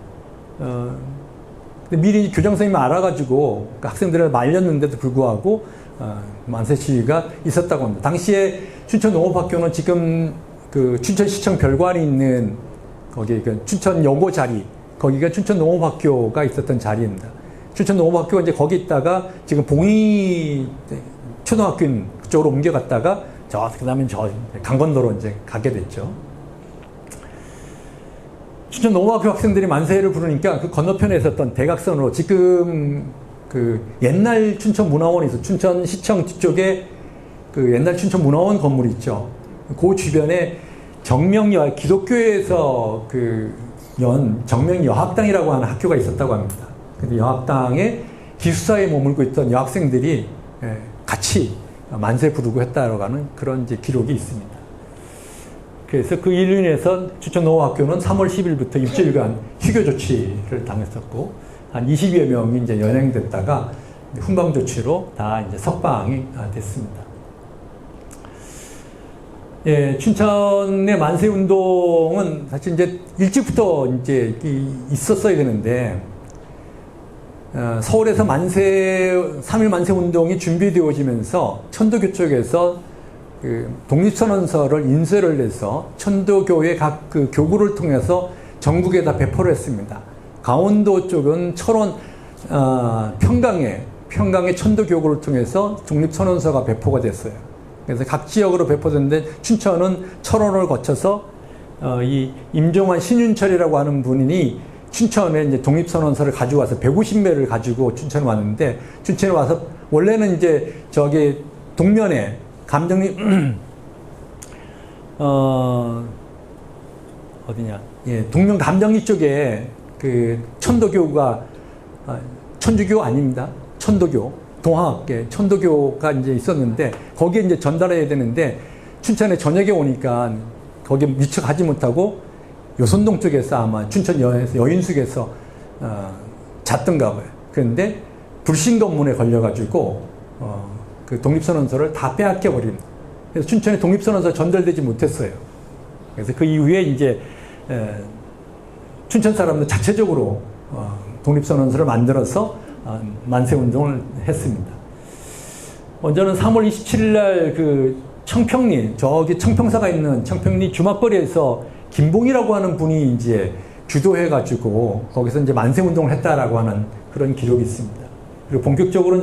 근데 미리 교장선생님이 알아가지고 학생들을 말렸는데도 불구하고 만세 시위가 있었다고 합니다. 당시에 춘천 농업학교는 지금 그 춘천시청 별관이 있는 거기 그 춘천 여고 자리, 거기가 춘천 농업학교가 있었던 자리입니다. 춘천 농업학교가 이제 거기 있다가 지금 봉희 초등학교 쪽으로 옮겨갔다가 그다음에 강건도로 이제 가게 됐죠. 춘천 농업학교 학생들이 만세를 부르니까 그 건너편에 있었던 대각선으로, 지금 그 옛날 춘천 문화원이 있어, 춘천시청 뒤쪽에 그 옛날 춘천 문화원 건물이 있죠. 그 주변에 정명여, 기독교에서 정명여학당이라고 하는 학교가 있었다고 합니다. 근데 여학당에 기숙사에 머물고 있던 여학생들이 같이 만세 부르고 했다라고 하는 그런 이제 기록이 있습니다. 그래서 그 일로 인해서 춘천 농업학교는 3월 10일부터 일주일간 휴교 조치를 당했었고, 한 20여 명이 이제 연행됐다가 훈방 조치로 다 이제 석방이 됐습니다. 예, 춘천의 만세 운동은 사실 이제 일찍부터 이제 있었어야 되는데, 서울에서 3.1 만세 운동이 준비되어지면서 천도교 쪽에서 그 독립선언서를 인쇄를 해서 천도교의 각 그 교구를 통해서 전국에다 배포를 했습니다. 강원도 쪽은 철원, 평강의 천도교구를 통해서 독립선언서가 배포가 됐어요. 그래서 각 지역으로 배포됐는데, 춘천은 철원을 거쳐서 이 임종환 신윤철이라고 하는 분이 춘천에 이제 독립선언서를 가지고 와서 150매를 가지고 춘천에 왔는데, 춘천에 와서 원래는 이제 저기 동면에 감정리 어디냐? 예, 동면 감정리 쪽에 그 천도교가 천주교 아닙니다. 천도교, 동학계 천도교가 이제 있었는데 거기에 이제 전달해야 되는데 춘천에 저녁에 오니까 거기에 미처 가지 못하고 요선동 쪽에서 아마 춘천 여인숙에서 잤던가 봐요. 그런데 불신검문에 걸려가지고 그 독립선언서를 다 빼앗겨 버린. 그래서 춘천에 독립선언서 전달되지 못했어요. 그래서 그 이후에 이제 춘천 사람들 자체적으로 독립선언서를 만들어서 만세운동을 했습니다. 먼저는 3월 27일 날 그 청평리, 저기 청평사가 있는 청평리 주막거리에서 김봉이라고 하는 분이 이제 주도해가지고 거기서 이제 만세운동을 했다라고 하는 그런 기록이 있습니다. 그리고 본격적으로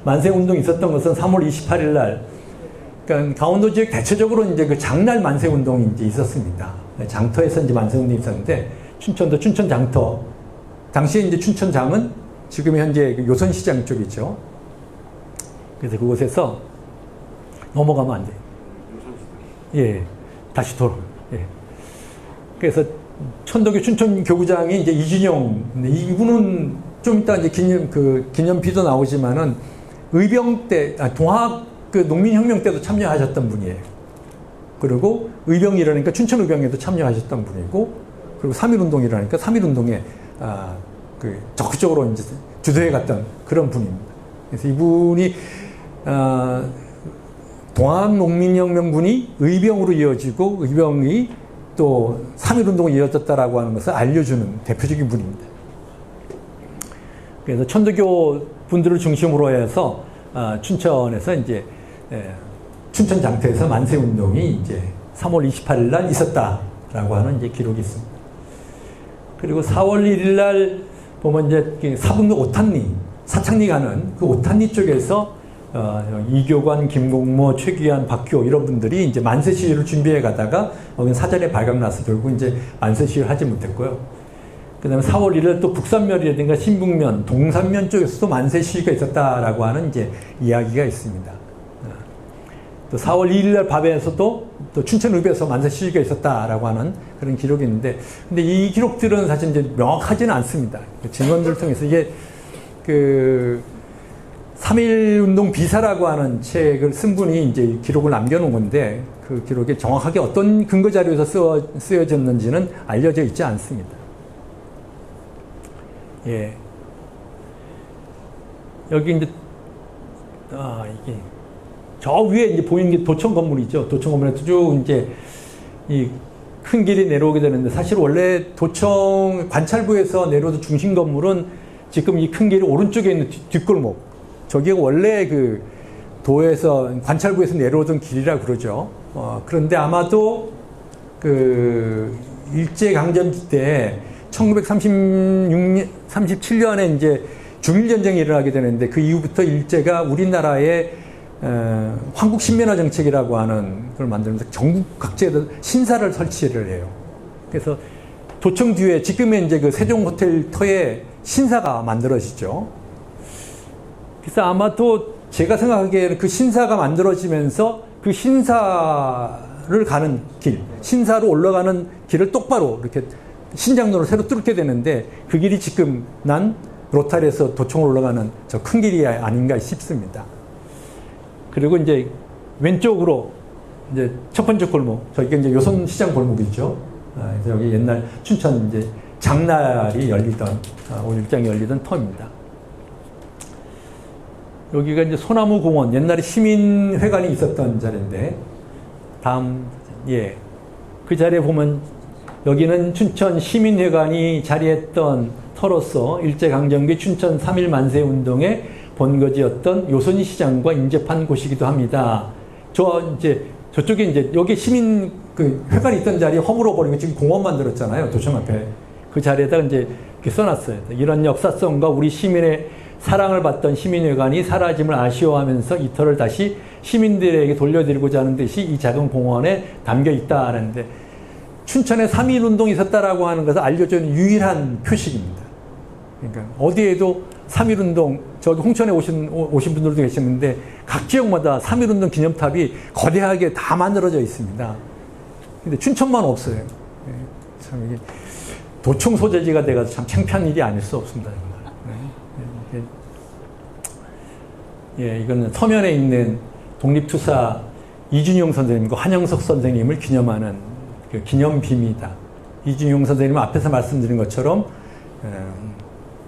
만세운동이 있었던 것은 3월 28일 날, 그러니까 강원도 지역 대체적으로 이제 그 장날 만세운동이 이제 있었습니다. 장터에서 이제 만세운동이 있었는데, 춘천도 춘천 장터, 당시에 이제 춘천장은 지금 현재 그 요선시장 쪽이죠. 그래서 그곳에서 넘어가면 안 돼요. 예, 다시 돌아. 예. 그래서 천도교 춘천교구장이 이제 이준영, 이분은 좀 이따 이제 기념비도 나오지만은 의병 때, 동학 그 농민혁명 때도 참여하셨던 분이에요. 그리고 의병이 일어나니까 춘천의병에도 참여하셨던 분이고, 그리고 3.1운동이라니까 3.1운동에 적극적으로 이제 주도해 갔던 그런 분입니다. 그래서 이분이 동학농민혁명군이 의병으로 이어지고 의병이 또 3.1운동이 이어졌다라고 하는 것을 알려주는 대표적인 분입니다. 그래서 천도교 분들을 중심으로 해서 춘천에서 이제 춘천 장터에서 만세운동이 이제 3월 28일 날 있었다라고 하는 이제 기록이 있습니다. 그리고 4월 1일 날 보면 이제 사북로 오탄리, 사창리 가는 그 오탄리 쪽에서 이교관, 김공모, 최규환, 박효 이런 분들이 이제 만세 시위를 준비해 가다가 여기 사전에 발각나서 결국 이제 만세 시위를 하지 못했고요. 그 다음에 4월 1일 또 북산면이라든가 신북면, 동산면 쪽에서도 만세 시위가 있었다라고 하는 이제 이야기가 있습니다. 또 4월 2일 날 밤에서도 또 춘천읍에서 만세 시위가 있었다라고 하는 그런 기록이 있는데, 근데 이 기록들은 사실 이제 명확하지는 않습니다. 증언들을 통해서 이게 3.1운동 비사라고 하는 책을 쓴 분이 이제 기록을 남겨놓은 건데, 그 기록에 정확하게 어떤 근거 자료에서 쓰여졌는지는 알려져 있지 않습니다. 예. 여기 이제, 이게, 저 위에 이제 보이는 게 도청 건물이죠. 도청 건물에서 쭉 이제 이 큰 길이 내려오게 되는데, 사실 원래 도청 관찰부에서 내려오던 중심 건물은 지금 이 큰 길이 오른쪽에 있는 뒷골목, 저기가 원래 그 도에서 관찰부에서 내려오던 길이라 그러죠. 그런데 아마도 그 일제강점기 때 1937년에 이제 중일전쟁이 일어나게 되는데, 그 이후부터 일제가 우리나라의 황국신면화 정책이라고 하는 걸 만들면서 전국 각지에도 신사를 설치를 해요. 그래서 도청 뒤에 지금의 이제 그 세종호텔 터에 신사가 만들어지죠. 그래서 아마도 제가 생각하기에는 그 신사가 만들어지면서 그 신사를 가는 길, 신사로 올라가는 길을 똑바로 이렇게 신장로를 새로 뚫게 되는데, 그 길이 지금 난 로타리에서 도청으로 올라가는 저 큰 길이 아닌가 싶습니다. 그리고 이제 왼쪽으로 이제 첫 번째 골목, 저기가 이제 요선시장 골목이죠. 그래서 여기 옛날 춘천 이제 장날이 열리던, 오일장이 열리던 터입니다. 여기가 이제 소나무 공원, 옛날에 시민회관이 있었던 자리인데, 그 자리에 보면 여기는 춘천 시민회관이 자리했던 터로서 일제강점기 춘천 3.1 만세운동의 본거지였던 요선시장과 인접한 곳이기도 합니다. 저쪽에 이제 여기 시민 그 회관이 있던 자리에 허물어버리고 지금 공원 만들었잖아요. 도청 앞에. 그 자리에다가 이제 이렇게 써놨어요. 이런 역사성과 우리 시민의 사랑을 받던 시민회관이 사라짐을 아쉬워하면서 이 터를 다시 시민들에게 돌려드리고자 하는 뜻이 이 작은 공원에 담겨 있다라는데, 춘천에 3.1운동이 있었다라고 하는 것을 알려주는 유일한 표식입니다. 그러니까 어디에도 3.1운동, 저도 홍천에 오신 분들도 계시는데 각 지역마다 3.1운동 기념탑이 거대하게 다 만들어져 있습니다. 근데 춘천만 없어요. 네, 참 이게 도청 소재지가 돼가지고 참 창피한 일이 아닐 수 없습니다. 정말. 예, 이거는 서면에 있는 독립투사 이준용 선생님과 한영석 선생님을 기념하는 그 기념비입니다. 이준용 선생님은 앞에서 말씀드린 것처럼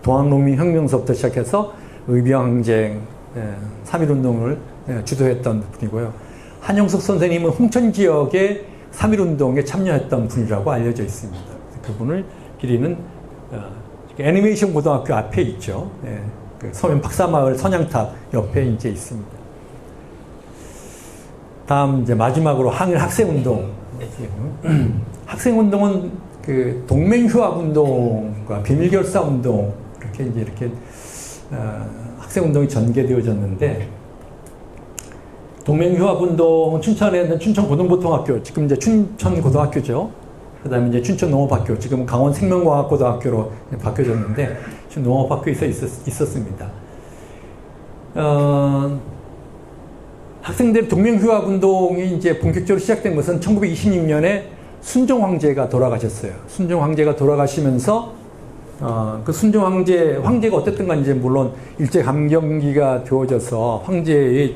동학농민혁명서부터 시작해서 의병항쟁, 3.1운동을 주도했던 분이고요. 한영석 선생님은 홍천 지역의 3.1운동에 참여했던 분이라고 알려져 있습니다. 그분을 기리는 애니메이션 고등학교 앞에 있죠. 그 서면 박사마을 선양탑 옆에 이제 있습니다. 다음 이제 마지막으로 항일 학생운동. 학생운동은 그 동맹휴학운동과 비밀결사운동 이렇게 학생운동이 전개되어졌는데, 동맹휴학운동은 춘천에 있는 춘천고등보통학교, 지금 이제 춘천고등학교죠. 그 다음에 이제 춘천농업학교, 지금 강원생명과학고등학교로 바뀌어졌는데, 농업학교에 있었습니다. 학생들 동맹휴학운동이 이제 본격적으로 시작된 것은 1926년에 순종 황제가 돌아가셨어요. 순종 황제가 돌아가시면서 그 순종 황제가 어쨌든 간에 이제 물론 일제 감경기가 되어져서 황제의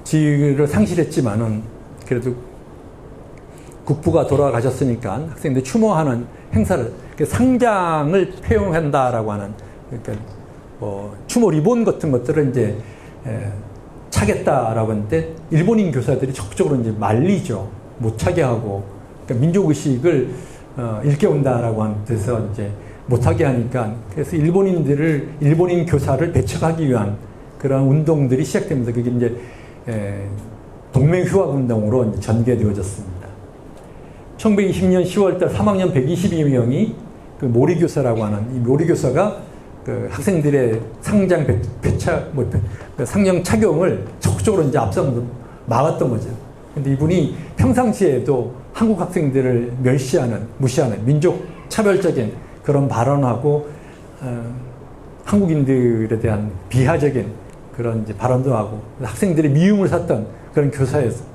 지위를 상실했지만은 그래도 국부가 돌아가셨으니까 학생들이 추모하는 행사를, 상장을 폐용한다라고 하는, 그러니까 추모 리본 같은 것들을 이제 차겠다라고 하는데, 일본인 교사들이 적극적으로 이제 말리죠. 못 차게 하고, 그러니까 민족의식을 일깨운다라고 하는 데서 이제 못하게 하니까, 그래서 일본인 교사를 배척하기 위한 그런 운동들이 시작됩니다. 그게 이제 동맹휴학운동으로 이제 전개되어졌습니다. 1920년 10월달 3학년 122명이 그 모리교사라고 하는, 이 모리교사가 그 학생들의 상장 상장 착용을 적극적으로 이제 앞서 막았던 거죠. 근데 이분이 평상시에도 한국 학생들을 무시하는 민족 차별적인 그런 발언하고, 한국인들에 대한 비하적인 그런 이제 발언도 하고, 학생들의 미움을 샀던 그런 교사였어요.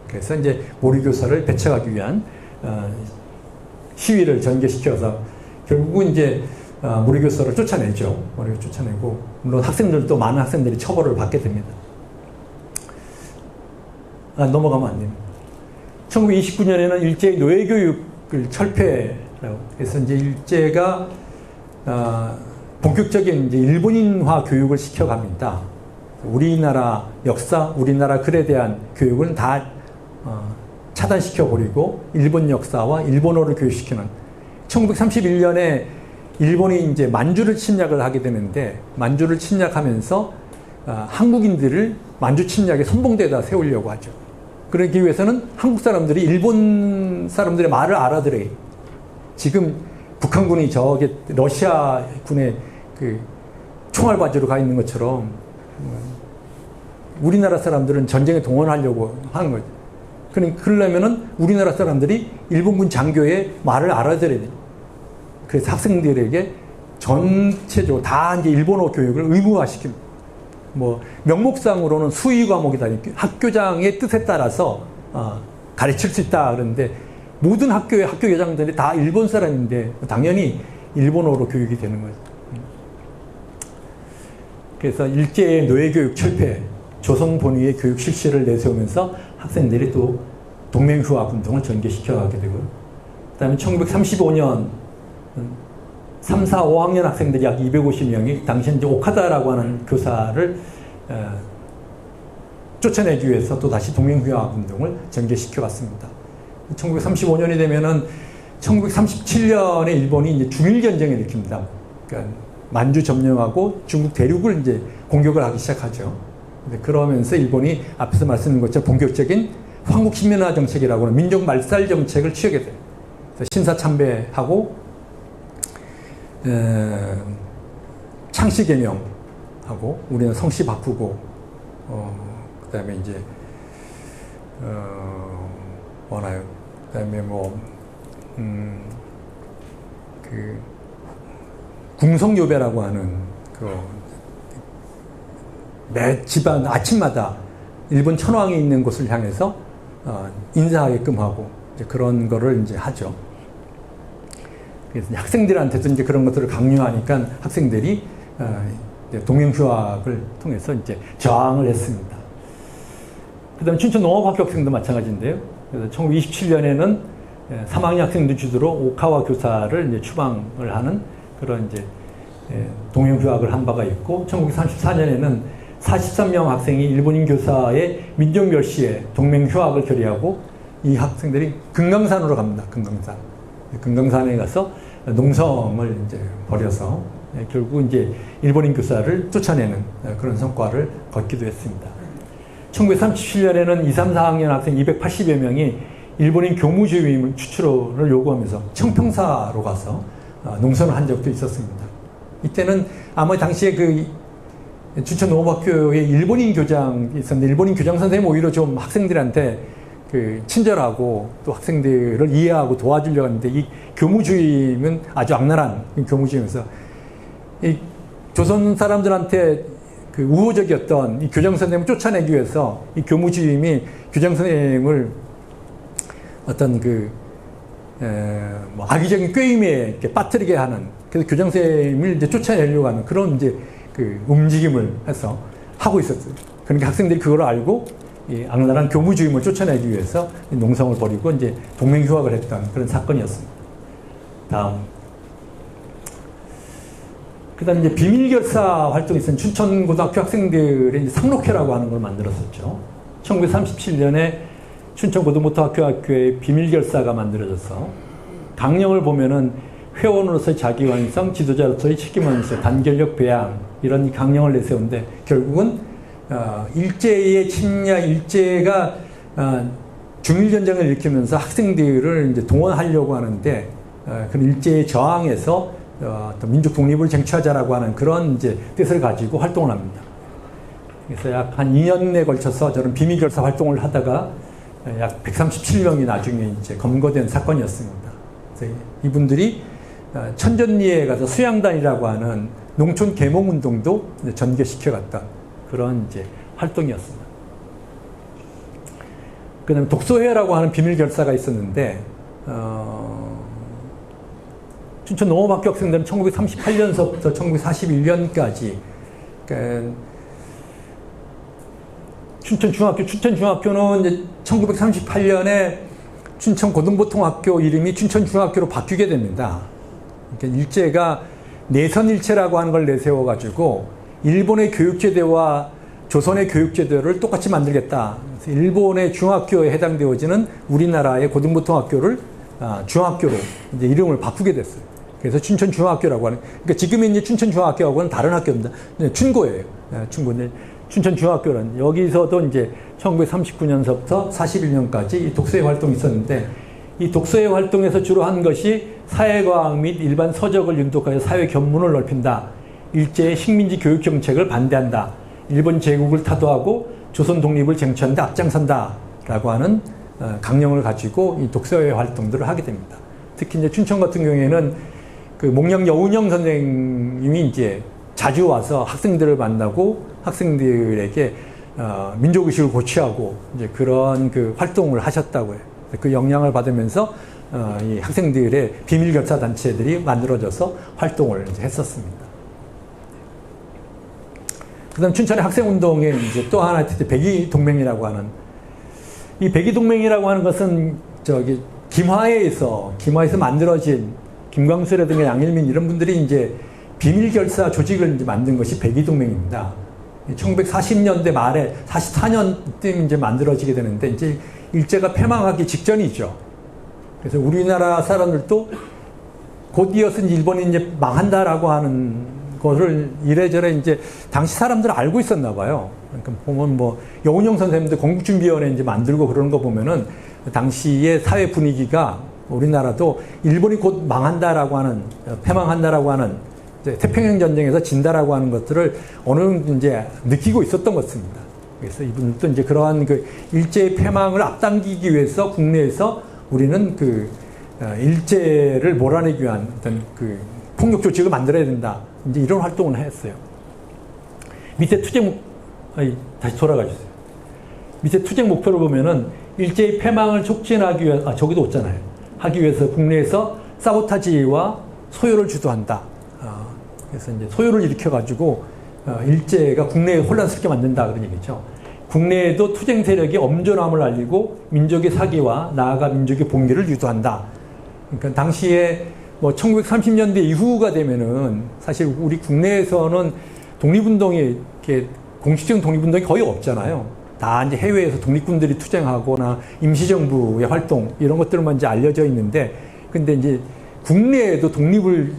그래서 이제 모리교사를 배척하기 위한 시위를 전개시켜서 결국은 이제 모리교사를 쫓아내죠. 모리교사 쫓아내고, 물론 학생들도 많은 학생들이 처벌을 받게 됩니다. 넘어가면 안 됩니다. 1929년에는 일제의 노예교육을 철폐라고 해서 이제 일제가 본격적인 이제 일본인화 교육을 시켜갑니다. 우리나라 역사, 우리나라 글에 대한 교육은 다 차단시켜버리고 일본 역사와 일본어를 교육시키는, 1931년에 일본이 이제 만주를 침략을 하게 되는데, 만주를 침략하면서 한국인들을 만주 침략의 선봉대에다 세우려고 하죠. 그러기 위해서는 한국 사람들이 일본 사람들의 말을 알아들어요. 지금 북한군이 저기 러시아 군의 그 총알 바지로 가 있는 것처럼 우리나라 사람들은 전쟁에 동원하려고 하는 거죠. 그러려면은 우리나라 사람들이 일본군 장교의 말을 알아들어야 돼요. 그래서 학생들에게 전체적으로 다 이제 일본어 교육을 의무화시킵니다. 명목상으로는 수의 과목이다. 학교장의 뜻에 따라서 가르칠 수 있다. 그런데 모든 학교의 학교 교장들이 다 일본 사람인데 당연히 일본어로 교육이 되는 거죠. 그래서 일제의 노예교육 철폐, 조선 본위의 교육 실시를 내세우면서 학생들이 또 동맹휴학 운동을 전개시켜가게 되고요. 그 다음에 1935년 3, 4, 5학년 학생들이 약 250명이 당시 이제 오카다라고 하는 교사를 쫓아내기 위해서 또 다시 동맹휴학 운동을 전개시켜 갔습니다. 1935년이 되면은 1937년에 일본이 이제 중일전쟁을 일으킵니다. 그러니까 만주 점령하고 중국 대륙을 이제 공격을 하기 시작하죠. 그러면서 일본이 앞에서 말씀드린 것처럼 본격적인 황국 신민화 정책이라고 하는 민족 말살 정책을 취하게 돼요. 신사 참배하고 창씨 개명하고 우리는 성씨 바꾸고 그다음에 이제 뭐나요? 그다음에 그 궁성요배라고 하는 매 집안 아침마다 일본 천황이 있는 곳을 향해서 인사하게끔 하고 이제 그런 거를 이제 하죠. 그래서 학생들한테도 이제 그런 것들을 강요하니까 학생들이 동맹휴학을 통해서 이제 저항을 했습니다. 그다음에 춘천 농업학교 학생도 마찬가지인데요. 그래서 1927년에는 3학년 학생들 주도로 오카와 교사를 이제 추방을 하는 그런 이제 동맹휴학을 한 바가 있고, 1934년에는 43명 학생이 일본인 교사의 민족멸시에 동맹휴학을 결의하고 이 학생들이 금강산으로 갑니다. 금강산에 가서 농성을 이제 벌여서 결국 이제 일본인 교사를 쫓아내는 그런 성과를 거두기도 했습니다. 1937년에는 2, 3, 4학년 학생 280여 명이 일본인 교무주임 추출을 요구하면서 청평사로 가서 농성을 한 적도 있었습니다. 이때는 아마 당시에 그 춘천 농업학교에 일본인 교장이 있었는데, 일본인 교장 선생님 오히려 좀 학생들한테 그 친절하고 또 학생들을 이해하고 도와주려고 하는데, 이 교무주임은 아주 악랄한 교무주임에서 이 조선 사람들한테 그 우호적이었던 이 교장 선생님을 쫓아내기 위해서 이 교무주임이 교장 선생님을 어떤 악의적인 꾀임에 이렇게 빠뜨리게 하는, 그래서 교장 선생님을 이제 쫓아내려고 하는 그런 이제 그 움직임을 해서 하고 있었어요. 그러니까 학생들이 그걸 알고 이 악랄한 교무주임을 쫓아내기 위해서 농성을 벌이고 이제 동맹휴학을 했던 그런 사건이었습니다. 다음. 그 다음 이제 비밀결사 활동이 있었던 춘천고등학교 학생들의 이제 상록회라고 하는 걸 만들었었죠. 1937년에 춘천고등부터학교의 비밀결사가 만들어져서 강령을 보면은 회원으로서의 자기완성, 지도자로서의 책임완성, 단결력 배양, 이런 강령을 내세우는데, 결국은 일제의 침략, 일제가 중일전쟁을 일으키면서 학생들을 이제 동원하려고 하는데, 그 일제에 저항해서 민족 독립을 쟁취하자라고 하는 그런 이제 뜻을 가지고 활동을 합니다. 그래서 약 한 2년에 걸쳐서 저는 비밀결사 활동을 하다가 약 137명이 나중에 이제 검거된 사건이었습니다. 그래서 이분들이 천전리에 가서 수양단이라고 하는 농촌 계몽운동도 전개시켜갔던 그런 이제 활동이었습니다. 그 다음에 독서회라고 하는 비밀결사가 있었는데, 춘천 농업학교 학생들은 1938년서부터 1941년까지, 그러니까 춘천중학교는 이제 1938년에 춘천고등보통학교 이름이 춘천중학교로 바뀌게 됩니다. 그러니까 일제가 내선일체라고 하는 걸 내세워가지고 일본의 교육제도와 조선의 교육제도를 똑같이 만들겠다. 그래서 일본의 중학교에 해당되어지는 우리나라의 고등보통학교를 중학교로 이제 이름을 바꾸게 됐어요. 그래서 춘천중학교라고 하는, 그러니까 지금 이제 춘천중학교하고는 다른 학교입니다. 춘고예요. 춘고인데, 춘천중학교는 여기서도 이제 1939년서부터 41년까지 이 독서회 활동이 있었는데, 이 독서회 활동에서 주로 한 것이 사회과학 및 일반 서적을 윤독하여 사회 견문을 넓힌다. 일제의 식민지 교육 정책을 반대한다. 일본 제국을 타도하고 조선 독립을 쟁취하는 데 앞장선다. 라고 하는 강령을 가지고 이 독서회 활동들을 하게 됩니다. 특히 이제 춘천 같은 경우에는 그 목령 여운영 선생님이 이제 자주 와서 학생들을 만나고 학생들에게 민족의식을 고취하고 이제 그런 그 활동을 하셨다고 해요. 그 영향을 받으면서 이 학생들의 비밀결사 단체들이 만들어져서 활동을 이제 했었습니다. 그 다음 춘천의 학생운동에 이제 또 하나 백이동맹이라고 하는, 이 백이동맹이라고 하는 것은 김화에서 만들어진 김광수라든가 양일민 이런 분들이 이제 비밀결사 조직을 이제 만든 것이 백이동맹입니다. 1940년대 말에 44년쯤 이제 만들어지게 되는데, 이제 일제가 패망하기 직전이죠. 그래서 우리나라 사람들도 곧 이어서 일본이 이제 망한다라고 하는 것을 이래저래 이제 당시 사람들은 알고 있었나 봐요. 그러니까 보면 뭐 여운영 선생님도 건국준비위원회 이제 만들고 그러는 거 보면은 당시의 사회 분위기가 우리나라도 일본이 곧 망한다라고 하는, 패망한다라고 하는, 태평양 전쟁에서 진다라고 하는 것들을 어느 정도 이제 느끼고 있었던 것 같습니다. 그래서 이분들도 이제 그러한 그 일제의 패망을 앞당기기 위해서 국내에서 우리는 그 일제를 몰아내기 위한 어떤 그 폭력 조직을 만들어야 된다. 이제 이런 활동을 했어요. 밑에 다시 돌아가 주세요. 밑에 투쟁 목표를 보면은 일제히 패망을 촉진하기 위해서, 저기도 없잖아요. 하기 위해서 국내에서 사보타지와 소요를 주도한다. 그래서 이제 소요를 일으켜가지고 일제가 국내에 혼란스럽게 만든다 그런 얘기죠. 국내에도 투쟁 세력이 엄존함을 알리고 민족의 사기와 나아가 민족의 봉기를 유도한다. 그러니까 당시에 뭐 1930년대 이후가 되면은 사실 우리 국내에서는 독립운동이 이렇게 공식적인 독립운동이 거의 없잖아요. 다 이제 해외에서 독립군들이 투쟁하거나 임시정부의 활동 이런 것들만 이제 알려져 있는데, 근데 이제 국내에도 독립을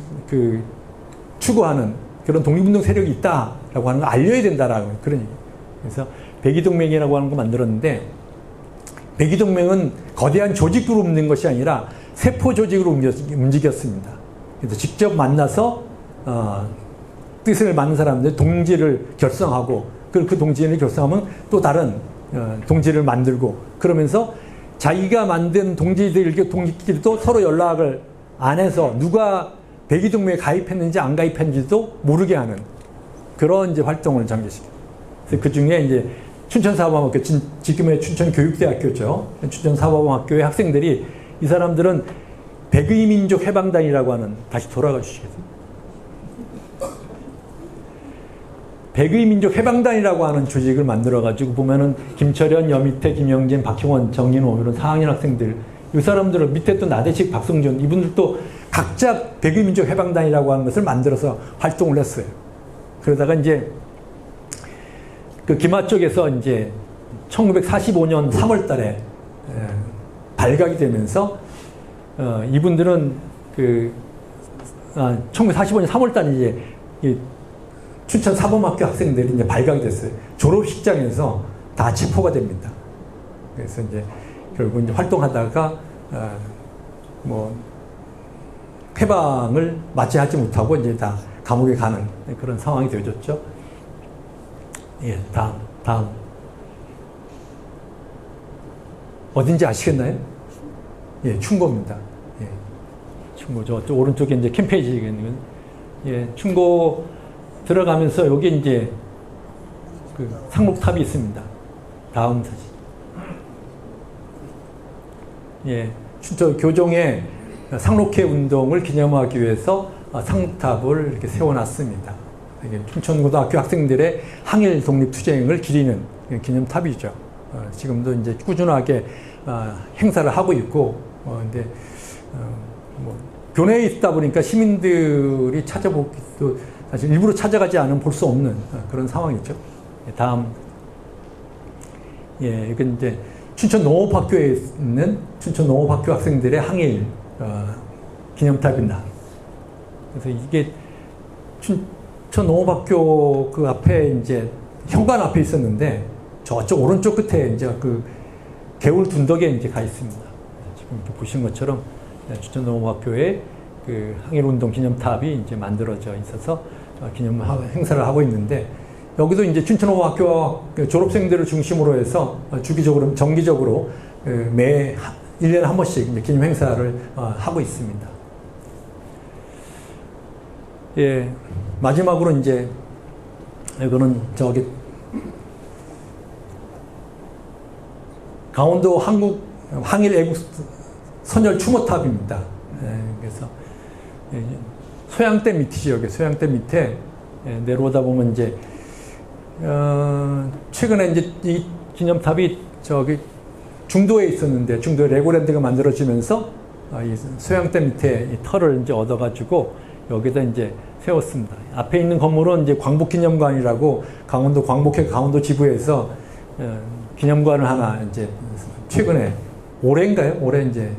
추구하는 그런 독립운동 세력이 있다라고 하는 걸 알려야 된다라는 그런 얘기. 그래서 백의동맹이라고 하는 거 만들었는데, 백의동맹은 거대한 조직으로 움직인 것이 아니라 세포 조직으로 움직였습니다. 그래서 직접 만나서 뜻을 맞는 사람들 동지를 결성하고, 그 동지를 결성하면 또 다른 동지를 만들고, 그러면서 자기가 만든 동지들끼리도 서로 연락을 안 해서 누가 백의동맹에 가입했는지 안 가입했는지도 모르게 하는 그런 이제 활동을 전개시켜요. 그래서 그 중에 이제 춘천사범학교, 지금의 춘천교육대학교죠. 춘천사범학교의 학생들이, 이 사람들은 백의민족 해방단이라고 하는, 다시 돌아가 주시겠어요? 백의민족 해방단이라고 하는 조직을 만들어가지고 보면은 김철현, 여미태, 김영진, 박형원, 정인호 이런 4학년 학생들, 이 사람들은 밑에 또 나대식, 박성준 이분들도 각자 백의민족 해방단이라고 하는 것을 만들어서 활동을 했어요. 그러다가 이제 그 김하 쪽에서 이제 1945년 3월달에 발각이 되면서 이분들은 1945년 3월달에 이제 춘천 사범학교 학생들이 이제 발각이 됐어요. 졸업식장에서 다 체포가 됩니다. 그래서 이제 결국 이제 활동하다가 뭐 해방을 맞이하지 못하고 이제 다 감옥에 가는 그런 상황이 되어졌죠. 예, 다음. 어딘지 아시겠나요? 예, 충고입니다. 예, 충고. 저 오른쪽에 이제 캠페이지, 예, 충고 들어가면서 여기 이제 그 상록탑이 있습니다. 다음 사진. 예, 춘천 교종의 상록회 운동을 기념하기 위해서 상록탑을 이렇게 세워놨습니다. 이게 춘천고등학교 학생들의 항일 독립투쟁을 기리는 기념탑이죠. 지금도 이제 꾸준하게 행사를 하고 있고, 근데 뭐 교내에 있다 보니까 시민들이 찾아보기도 사실 일부러 찾아가지 않으면 볼 수 없는 그런 상황이죠. 다음. 예, 이건 이제 춘천농업학교에 있는 춘천농업학교 학생들의 항일 기념탑입니다. 그래서 이게 춘천농업학교 그 앞에 이제 현관 앞에 있었는데, 저쪽 오른쪽 끝에 이제 그 개울 둔덕에 이제 가 있습니다. 지금 이렇게 보신 것처럼 춘천농업학교에 그 항일운동 기념탑이 이제 만들어져 있어서 기념 행사를 하고 있는데, 여기도 이제 춘천농업학교 졸업생들을 중심으로 해서 주기적으로, 정기적으로 매 1년에 한 번씩 이제 기념 행사를 하고 있습니다. 예, 마지막으로 이제 이거는 저기 강원도 항일 애국 선열 추모탑입니다. 예, 그래서 소양댐 밑이죠. 여기 소양댐 밑에 내려오다 보면 이제 최근에 이제 이 기념탑이 저기 중도에 있었는데, 중도에 레고랜드가 만들어지면서 이 소양댐 밑에 이 털을 이제 얻어가지고 여기다 이제 세웠습니다. 앞에 있는 건물은 이제 광복기념관이라고 강원도 광복회 강원도 지부에서 기념관을 하나 이제 최근에 올해인가요? 올해 이제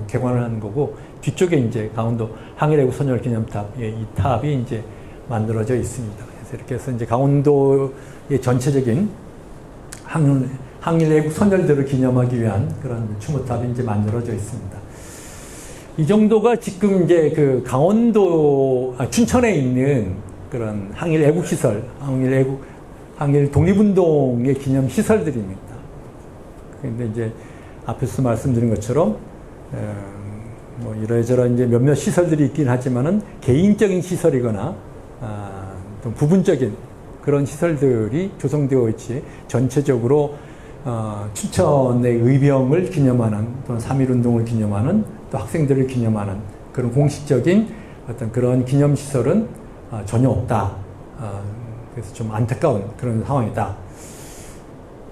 개관을 하는 거고, 뒤쪽에 이제 강원도 항일애국 선열 기념탑, 이 탑이 이제 만들어져 있습니다. 그래서 이렇게 해서 이제 강원도의 전체적인 항일애국 선열들을 기념하기 위한 그런 추모탑이 이제 만들어져 있습니다. 이 정도가 지금 이제 그 춘천에 있는 그런 항일 애국 시설, 항일 독립운동의 기념 시설들입니다. 근데 이제 앞에서 말씀드린 것처럼 뭐 이러저러 이제 몇몇 시설들이 있긴 하지만은 개인적인 시설이거나 좀 부분적인 그런 시설들이 조성되어 있지 전체적으로 춘천의 의병을 기념하는 또는 3.1운동을 기념하는 또 학생들을 기념하는 그런 공식적인 어떤 그런 기념시설은 전혀 없다. 그래서 좀 안타까운 그런 상황이다.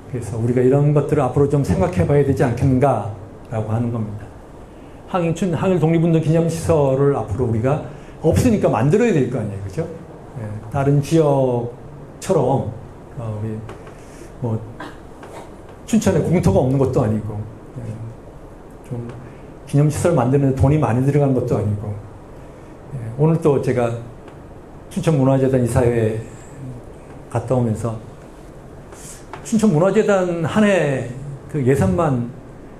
그래서 우리가 이런 것들을 앞으로 좀 생각해 봐야 되지 않겠는가라고 하는 겁니다. 항일 독립운동 기념시설을 앞으로 우리가 없으니까 만들어야 될 거 아니에요. 그죠? 예, 다른 지역처럼, 우리, 뭐, 춘천에 공터가 없는 것도 아니고, 예, 좀 기념시설 만드는 데 돈이 많이 들어간 것도 아니고, 예, 오늘 또 제가 춘천문화재단 이사회에 갔다 오면서 춘천문화재단 한 해 그 예산만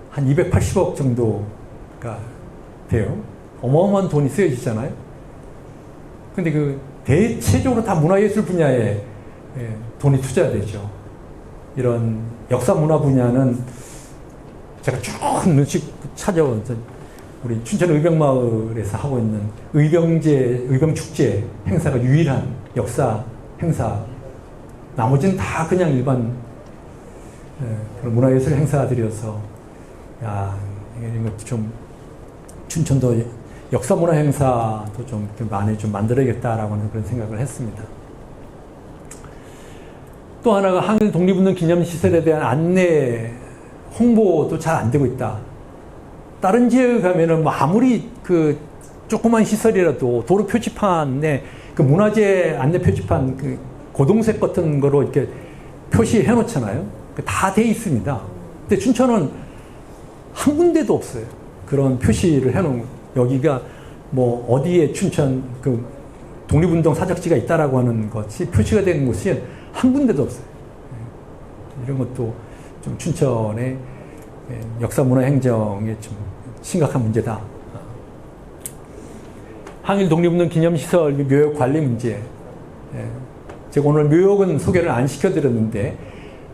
한 280억 정도가 돼요. 어마어마한 돈이 쓰여지잖아요. 근데 그 대체적으로 다 문화예술 분야에 돈이 투자되죠. 이런 역사 문화 분야는 제가 쭉 눈치 찾아온 우리 춘천 의병마을에서 하고 있는 의병축제 행사가 유일한 역사 행사. 나머지는 다 그냥 일반 그런 문화예술 행사들이어서 야, 이거 좀 춘천도 역사 문화 행사도 좀 많이 좀 만들어야겠다라고 하는 그런 생각을 했습니다. 또 하나가 항일 독립운동 기념시설에 대한 안내 홍보도 잘 안 되고 있다. 다른 지역에 가면은 뭐 아무리 그 조그만 시설이라도 도로 표지판에 그 문화재 안내 표지판 그 고동색 같은 거로 이렇게 표시해 놓잖아요. 다 돼 있습니다. 근데 춘천은 한 군데도 없어요. 그런 표시를 해 놓은 여기가 뭐 어디에 춘천 그 독립운동 사적지가 있다라고 하는 것이 표시가 된 곳이 한 군데도 없어요. 이런 것도 좀 춘천의 역사 문화 행정에 좀 심각한 문제다. 항일 독립운동 기념시설 묘역 관리 문제. 제가 오늘 묘역은 소개를 안 시켜드렸는데,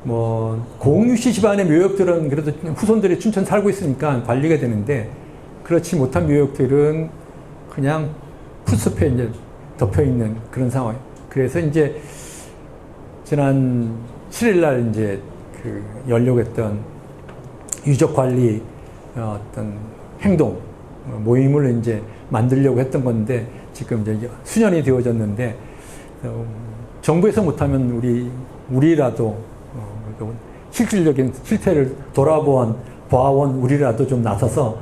뭐, 공유시 집안의 묘역들은 그래도 후손들이 춘천 살고 있으니까 관리가 되는데, 그렇지 못한 묘역들은 그냥 풀숲에 이제 덮여 있는 그런 상황. 그래서 이제, 지난 7일날 이제 그 열려고 했던 유적 관리 어떤 행동, 모임을 이제 만들려고 했던 건데, 지금 이제 수년이 되어졌는데, 정부에서 못하면 우리라도 실질적인 실태를 봐온 우리라도 좀 나서서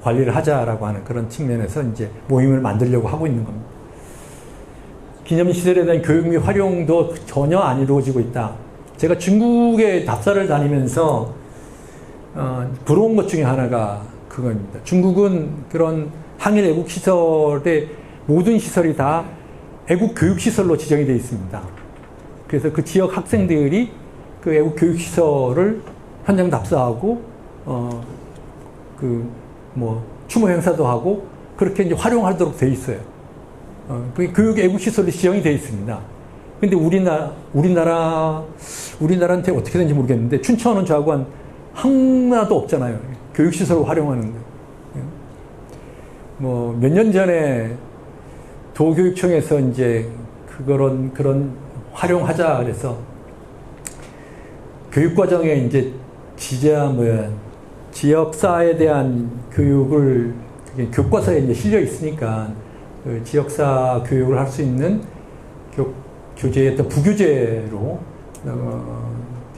관리를 하자라고 하는 그런 측면에서 이제 모임을 만들려고 하고 있는 겁니다. 기념시설에 대한 교육 및 활용도 전혀 안 이루어지고 있다. 제가 중국에 답사를 다니면서 부러운 것 중에 하나가 그겁니다. 중국은 그런 항일 애국 시설의 모든 시설이 다 애국 교육 시설로 지정이 되어 있습니다. 그래서 그 지역 학생들이 그 애국 교육 시설을 현장 답사하고 추모 행사도 하고 그렇게 이제 활용하도록 되어 있어요. 그 교육 애국 시설이 지정이 되어 있습니다. 근데 우리나라한테 어떻게 되는지 모르겠는데 춘천은 저하고 하나도 없잖아요. 교육 시설을 활용하는데. 뭐 몇 년 전에 도교육청에서 이제 그런 활용하자 그래서 교육과정에 이제 지역사에 대한 교육을 교과서에 이제 실려 있으니까 그 지역사 교육을 할 수 있는 교재의 어떤 부교재로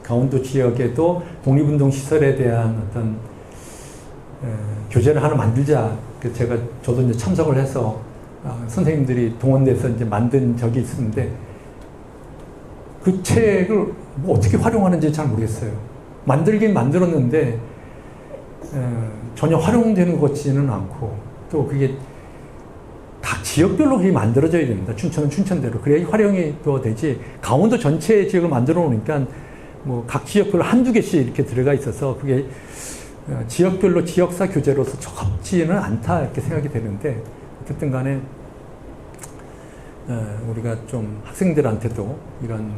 강원도 지역에도 독립운동 시설에 대한 어떤 교재를 하나 만들자. 저도 이제 참석을 해서 선생님들이 동원돼서 이제 만든 적이 있었는데 그 책을 뭐 어떻게 활용하는지 잘 모르겠어요. 만들긴 만들었는데 전혀 활용되는 것 같지는 않고 또 그게 다 지역별로 그게 만들어져야 됩니다. 춘천은 춘천대로. 그래야 활용이 더 되지. 강원도 전체 지역을 만들어 놓으니까 뭐 각 지역별로 한두 개씩 이렇게 들어가 있어서 그게 지역별로 지역사 교재로서 적합지는 않다 이렇게 생각이 되는데 어쨌든 간에 우리가 좀 학생들한테도 이런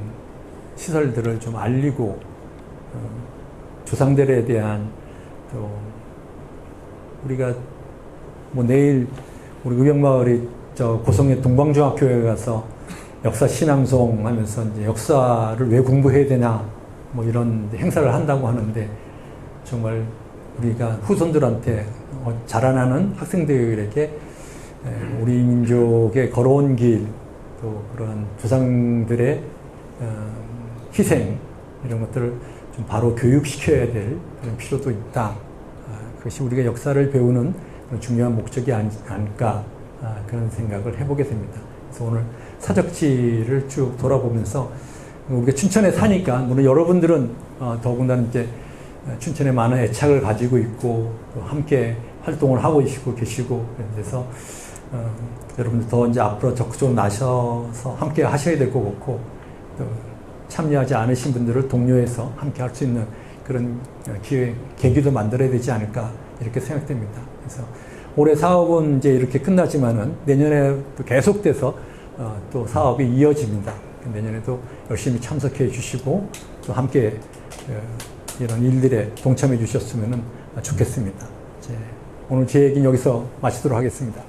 시설들을 좀 알리고 조상들에 대한 또 우리가 뭐 내일 우리 의병마을이 고성의 동방중학교에 가서 역사 신앙송 하면서 이제 역사를 왜 공부해야 되냐 뭐 이런 행사를 한다고 하는데 정말 우리가 후손들한테 자라나는 학생들에게 우리 민족의 걸어온 길, 또 그런 조상들의 희생 이런 것들을 좀 바로 교육시켜야 될 그런 필요도 있다. 그것이 우리가 역사를 배우는 중요한 목적이 아닐까 그런 생각을 해보게 됩니다. 그래서 오늘 사적지를 쭉 돌아보면서 우리가 춘천에 사니까 물론 여러분들은 더군다나 이제 춘천에 많은 애착을 가지고 있고 또 함께 활동을 하고 계시고 그래서 여러분들 더 이제 앞으로 적극적으로 나셔서 함께 하셔야 될 것 같고 또 참여하지 않으신 분들을 독려해서 함께 할 수 있는 그런 계기도 만들어야 되지 않을까 이렇게 생각됩니다. 그래서 올해 사업은 이제 이렇게 끝나지만은 내년에 또 계속돼서 또 사업이 이어집니다. 내년에도 열심히 참석해 주시고 또 함께 이런 일들에 동참해 주셨으면 좋겠습니다. 오늘 제 얘기는 여기서 마치도록 하겠습니다.